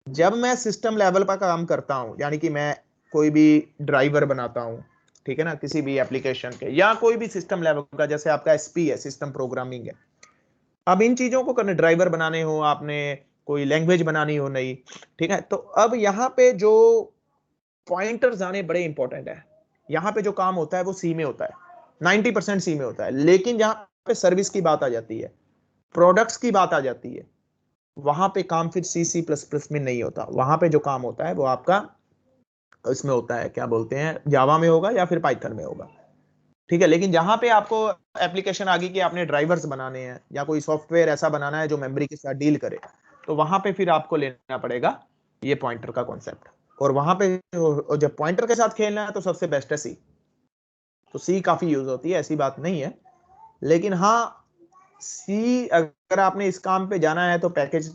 जब मैं सिस्टम लेवल पर काम करता हूं, यानी कि मैं कोई भी ड्राइवर बनाता हूं, ठीक है ना, किसी भी एप्लीकेशन के, या कोई भी सिस्टम लेवल का, जैसे आपका एसपी है, सिस्टम प्रोग्रामिंग है, अब इन चीजों को करने, ड्राइवर बनाने हो, आपने कोई लैंग्वेज बनानी हो नई, ठीक है, तो अब यहाँ पे जो पॉइंटर्स आने बड़े इंपॉर्टेंट है। यहाँ पे जो काम होता है वो सी में होता है, 90% सी में होता है। लेकिन जहाँ पे सर्विस की बात आ जाती है, प्रोडक्ट्स की बात आ जाती है, वहां पे काम फिर सी सी प्लस प्लस में नहीं होता। वहां पे जो काम होता है वो आपका इसमें होता है, क्या बोलते हैं, जावा में होगा या फिर पाइथन में होगा, ठीक है। लेकिन जहां पे आपको एप्लीकेशन आ गई कि आपने ड्राइवर्स बनाने हैं या कोई सॉफ्टवेयर ऐसा बनाना है जो मेमोरी के साथ डील करे, तो वहां पे फिर आपको लेना पड़ेगा ये पॉइंटर का कॉन्सेप्ट। और वहां पे जब पॉइंटर के साथ खेलना है तो सबसे बेस्ट है सी। तो सी काफी यूज होती है, ऐसी बात नहीं है। लेकिन हाँ, सी अगर आपने इस काम पे जाना है तो पैकेज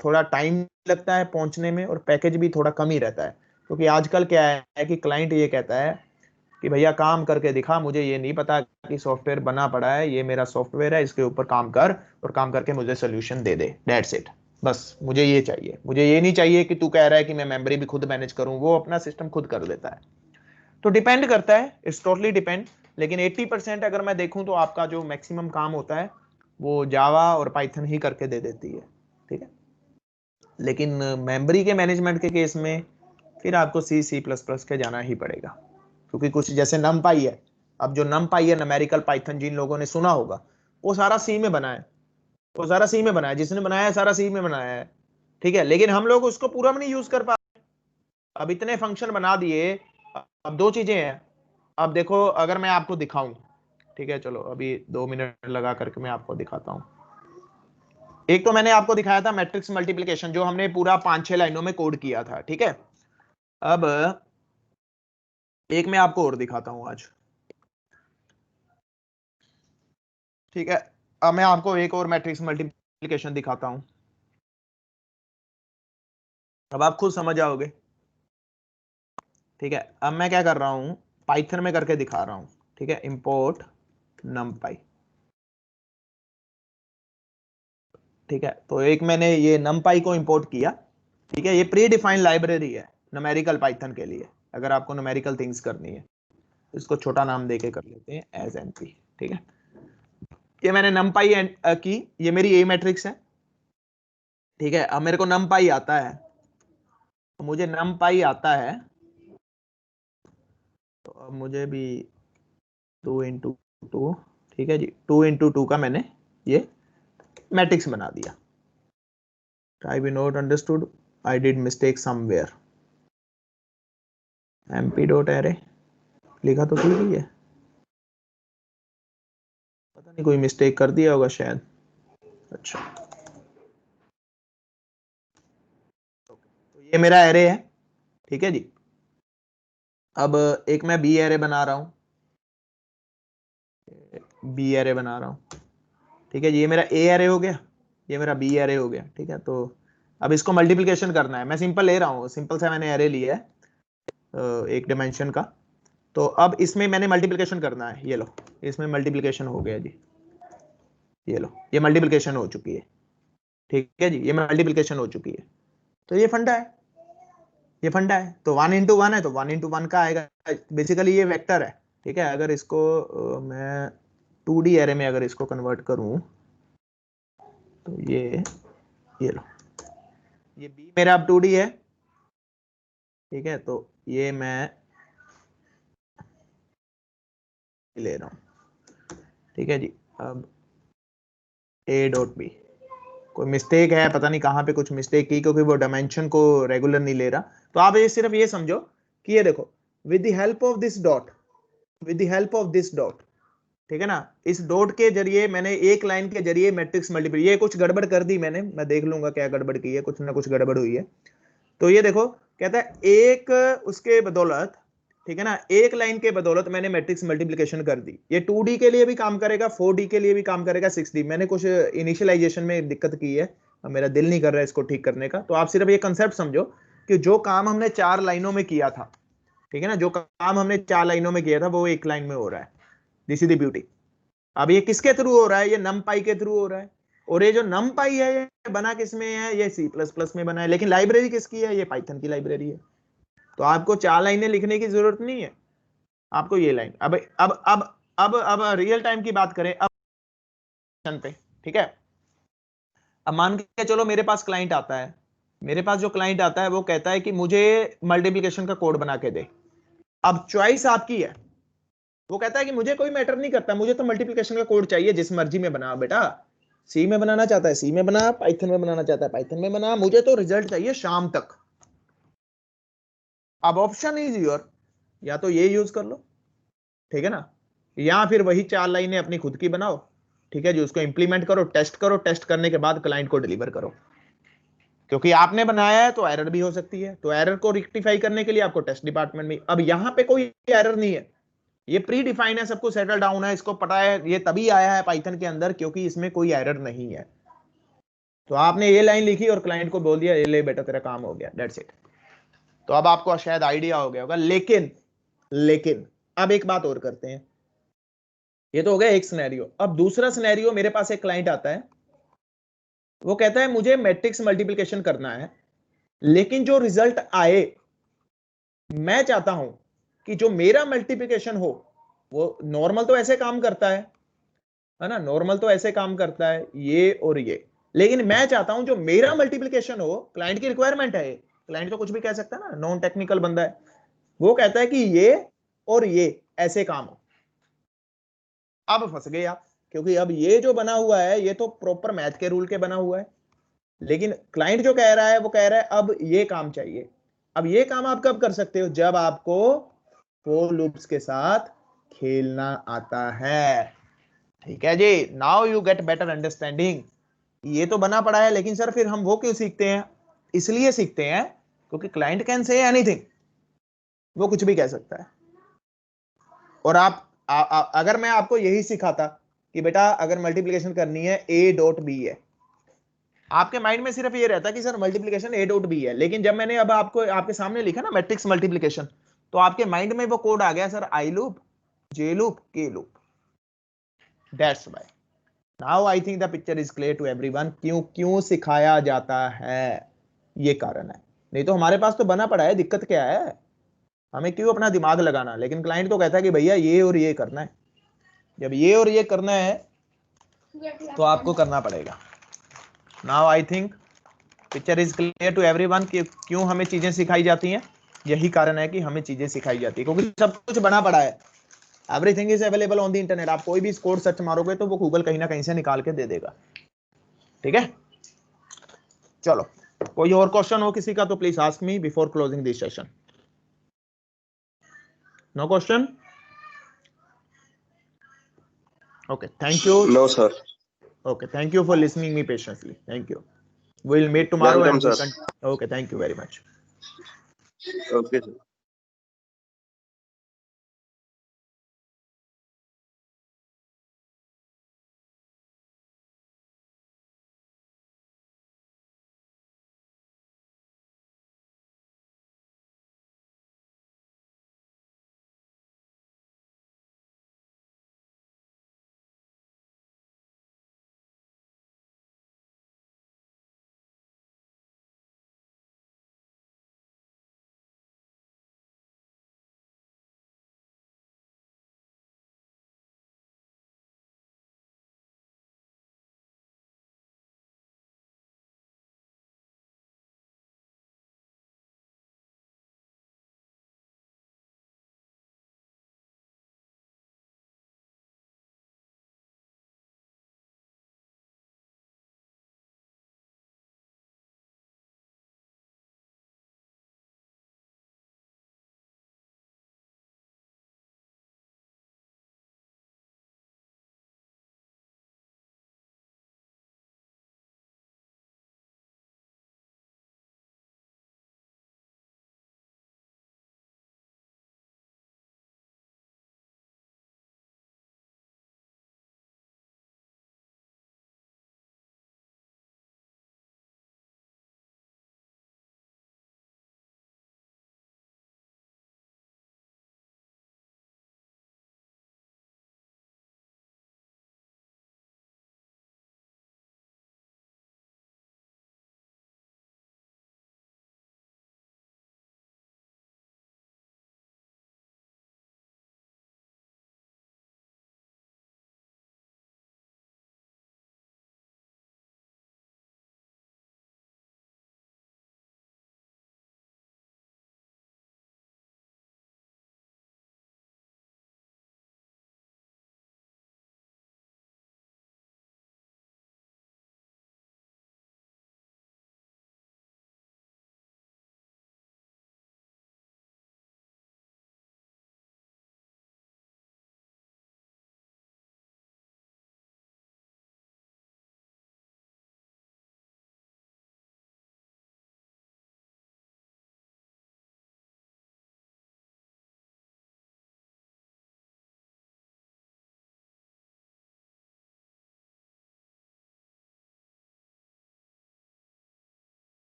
थोड़ा टाइम लगता है पहुंचने में, और पैकेज भी थोड़ा कम ही रहता है। क्योंकि आजकल क्या है कि क्लाइंट ये कहता है कि भैया काम करके दिखा, मुझे ये नहीं पता कि सॉफ्टवेयर बना पड़ा है, ये मेरा सॉफ्टवेयर है, इसके ऊपर काम कर, और काम करके मुझे solution they they, that's it, बस मुझे ये चाहिए। मुझे ये नहीं चाहिए कि तू कह रहा है कि मैं मेमोरी भी खुद मैनेज करूं, वो अपना सिस्टम खुद कर देता है। तो डिपेंड करता है, इट्स टोटली डिपेंड। लेकिन 80% अगर मैं देखूं तो आपका जो मैक्सिमम काम होता है वो जावा और पाइथन ही करके दे देती है, ठीक है। लेकिन मेमोरी के मैनेजमेंट के केस में फिर आपको सी सी प्लस प्लस के जाना ही पड़ेगा, क्योंकि कुछ जैसे नमपाई है, अब जो नमपाई है, न्यूमेरिकल पाइथन, जिन लोगों ने सुना होगा, वो सारा सी में बना है, वो सारा सी में बना है, जिसने बनाया है सारा सी में बनाया है, ठीक है। लेकिन हम लोग उसको पूरा नहीं यूज कर पा रहे। अब इतने फंक्शन बना दिए। अब दो चीजें हैं, अब देखो अगर मैं आपको दिखाऊं, ठीक है, चलो अभी 2 मिनट लगा करके मैं आपको दिखाता हूं। एक तो मैंने आपको दिखाया था मैट्रिक्स मल्टीप्लिकेशन, जो हमने पूरा 5-6 लाइनों में कोड किया था, ठीक है। अब एक मैं आपको और दिखाता हूं आज, ठीक है। अब मैं आपको एक और मैट्रिक्स मल्टीप्लिकेशन दिखाता हूं, अब आप खुद समझ जाओगे, ठीक है। अब मैं क्या कर रहा हूं, पाइथन में करके दिखा रहा हूं, ठीक है। इंपोर्ट numpy, ठीक है। तो एक मैंने ये numpy को इंपोर्ट किया, ठीक है। ये प्री डिफाइंड लाइब्रेरी है न्यूमेरिकल पाइथन के लिए, अगर आपको न्यूमेरिकल थिंग्स करनी है। इसको छोटा नाम देके कर लेते हैं एज एनपी, ठीक है, ये मैंने numpy की, ये मेरी ए मैट्रिक्स है, ठीक है। अब मेरे को numpy आता है, तो मुझे numpy आता है, तो अब मुझे भी 2 into 2, ठीक है जी, 2 into 2 का मैंने ये मैट्रिक्स बना दिया। I be not understood, I did mistake somewhere। mp.array लिखा तो ठीक ही है, पता नहीं कोई मिस्टेक कर दिया होगा शायद। अच्छा, तो ये मेरा एरे है, ठीक है जी। अब एक मैं बी एरे बना रहा हूं, बी एरे बना रहा हूं, ठीक है जी। ये मेरा ए एरे हो गया, ये मेरा बी एरे हो गया, ठीक है। तो अब इसको मल्टीप्लिकेशन करना है, मैं सिंपल ले रहा हूं, सिंपल सा मैंने एरे लिया है एक डिमेंशन का। तो अब इसमें मैंने मल्टीप्लिकेशन करना है, ये लो, इसमें मल्टीप्लिकेशन हो गया जी, ये लो, ये मल्टीप्लिकेशन हो चुकी है, ठीक है जी, ये मल्टीप्लिकेशन हो चुकी है। तो ये फंडा है, ये फंडा है। तो 1 into 1 है, तो 1 into 1 का आएगा, बेसिकली ये वेक्टर है, ठीक है। अगर इसको मैं 2D एरे में अगर इसको कन्वर्ट करूं, तो ये लो, ये बी मेरा अब 2D है, ठीक है। तो ये मैं ले रहा हूं, ठीक है जी। अब a.b, कोई मिस्टेक है, पता नहीं कहां पे कुछ मिस्टेक की, क्योंकि वो डायमेंशन को रेगुलर नहीं ले रहा। तो आप ये सिर्फ ये समझो कि ये देखो, with the help of this dot, with the help of this dot, ठीक है ना, इस डॉट के जरिए मैंने एक लाइन के जरिए मैट्रिक्स मल्टीप्लाई, ये कुछ गड़बड़ कर दी मैंने, मैं देख लूंगा क्या गड़बड़ की है, कुछ ना कुछ गड़बड़ हुई है। तो ये देखो, कहता है एक उसके बदौलत, ठीक है ना, एक लाइन के बदौलत मैंने मैट्रिक्स मल्टीप्लिकेशन कर दी। ये 2D के लिए भी काम करेगा, 4D के लिए भी काम करेगा, 6D। मैंने कुछ इनिशियलाइजेशन में दिक्कत की है, मेरा दिल नहीं कर रहा है इसको ठीक करने का। तो आप सिर्फ ये कंसेप्ट समझो कि जो काम हमने 4 लाइनों में किया था, ठीक है ना, जो काम हमने 4 लाइनों में किया था वो एक लाइन में हो रहा है। This is the beauty. अब ये किसके थ्रू हो रहा है? ये numpy के थ्रू हो रहा है। और ये जो numpy है ये बना किसमें है? ये C++ में बना है, लेकिन लाइब्रेरी किसकी है? ये पाइथन की लाइब्रेरी है। तो आपको 4 लाइनें लिखने की जरूरत नहीं है, आपको ये लाइन। अब रियल टाइम की बात करें, अब पे, ठीक है। अब मान के चलो मेरे पास क्लाइंट आता है, मेरे पास जो क्लाइंट आता है वो कहता है कि मुझे मल्टीप्लिकेशन का कोड बना के दे। अब चॉइस आपकी है, वो कहता है कि मुझे कोई मैटर नहीं करता, मुझे तो मल्टीप्लिकेशन का कोड चाहिए, जिस मर्जी में बना बेटा। सी में बनाना चाहता है सी में बना, पाइथन में बनाना चाहता है पाइथन में बना, मुझे तो रिजल्ट चाहिए शाम तक। अब ऑप्शन इज योर, या तो ये यूज कर लो, ठीक है ना, या फिर वही 4 लाइनें अपनी खुद की बनाओ, ठीक है जी। उसको इंप्लीमेंट करो, टेस्ट करने के बाद क्लाइंट को डिलीवर करो। क्योंकि आपने बनाया है तो एरर भी हो सकती है, तो एरर को रेक्टिफाई करने के लिए आपको टेस्ट डिपार्टमेंट में। अब यहां पे कोई एरर नहीं है, ये प्री डिफाइन है, सबको सेटल डाउन है, इसको पता है, ये तभी आया है पाइथन के अंदर क्योंकि इसमें कोई एरर नहीं है। तो आपने ये लाइन लिखी और क्लाइंट को बोल दिया, ये ले बेटा तेरा काम हो गया, दैट्स इट। तो अब आपको शायद आइडिया हो गया होगा। लेकिन अब एक बात और करते हैं, ये तो हो गया एक सिनेरियो। अब दूसरा सिनेरियो, मेरे पास एक क्लाइंट आता है, वो कहता है मुझे मैट्रिक्स मल्टीप्लिकेशन करना है, लेकिन जो रिजल्ट आए मैं चाहता हूं कि जो मेरा मल्टीप्लिकेशन हो वो नॉर्मल तो ऐसे काम करता है ना, नॉर्मल तो ऐसे काम करता है ये और ये, लेकिन मैं चाहता हूं जो मेरा मल्टीप्लिकेशन हो, क्लाइंट की रिक्वायरमेंट है, क्लाइंट तो कुछ भी कह सकता है ना, नॉन टेक्निकल बंदा है, वो कहता है कि ये और ये ऐसे काम हो। अब फंस गए आप, क्योंकि अब ये जो बना हुआ है ये तो प्रॉपर मैथ के रूल के बना हुआ है, लेकिन क्लाइंट जो कह रहा है वो कह रहा है अब ये काम चाहिए। अब ये काम आप कब कर सकते हो? जब आपको फॉर लूप्स के साथ खेलना आता है, ठीक है जी। Now you get better understanding. ये तो बना पड़ा है, लेकिन सर फिर हम वो क्यों सीखते हैं? इसलिए सीखते हैं क्योंकि क्लाइंट कैन से एनीथिंग, वो कुछ भी कह सकता है। और अगर मैं आपको यही सिखाता कि बेटा अगर मल्टीप्लिकेशन करनी है a.b है, आपके माइंड में सिर्फ ये रहता कि सर मल्टीप्लिकेशन a.b है, लेकिन जब मैंने अब आपको आपके सामने लिखा ना मैट्रिक्स मल्टीप्लिकेशन, तो आपके माइंड में वो कोड आ गया sir, I loop, J loop, K loop. That's why now I think the picture is clear to everyone. क्यों सिखाया जाता है, ये कारण है। नहीं तो हमारे पास तो बना पड़ा है, दिक्कत क्या है? हमें क्यों अपना दिमाग लगाना? लेकिन क्लाइंट तो कहता है कि भैया ये और ये करना है, जब ये और ये करना है तो आपको करना पड़ेगा। Now I think picture is clear to everyone कि क्यों हमें चीजें सिखाई जाती हैं। यही कारण है कि हमें चीजें सिखाई जाती है, क्योंकि सब कुछ बना पड़ा है। Everything is available on the internet. आप कोई भी कोड सर्च मारोगे तो वो गूगल कहीं ना कहीं से निकाल के दे देगा। ठीक है, चलो कोई और क्वेश्चन हो किसी का तो please ask me before closing this session. No question? Okay, thank you. No sir. Okay, thank you for listening me patiently. Thank you. We'll meet tomorrow. Welcome, and sir. Okay, thank you very much. Okay, sir.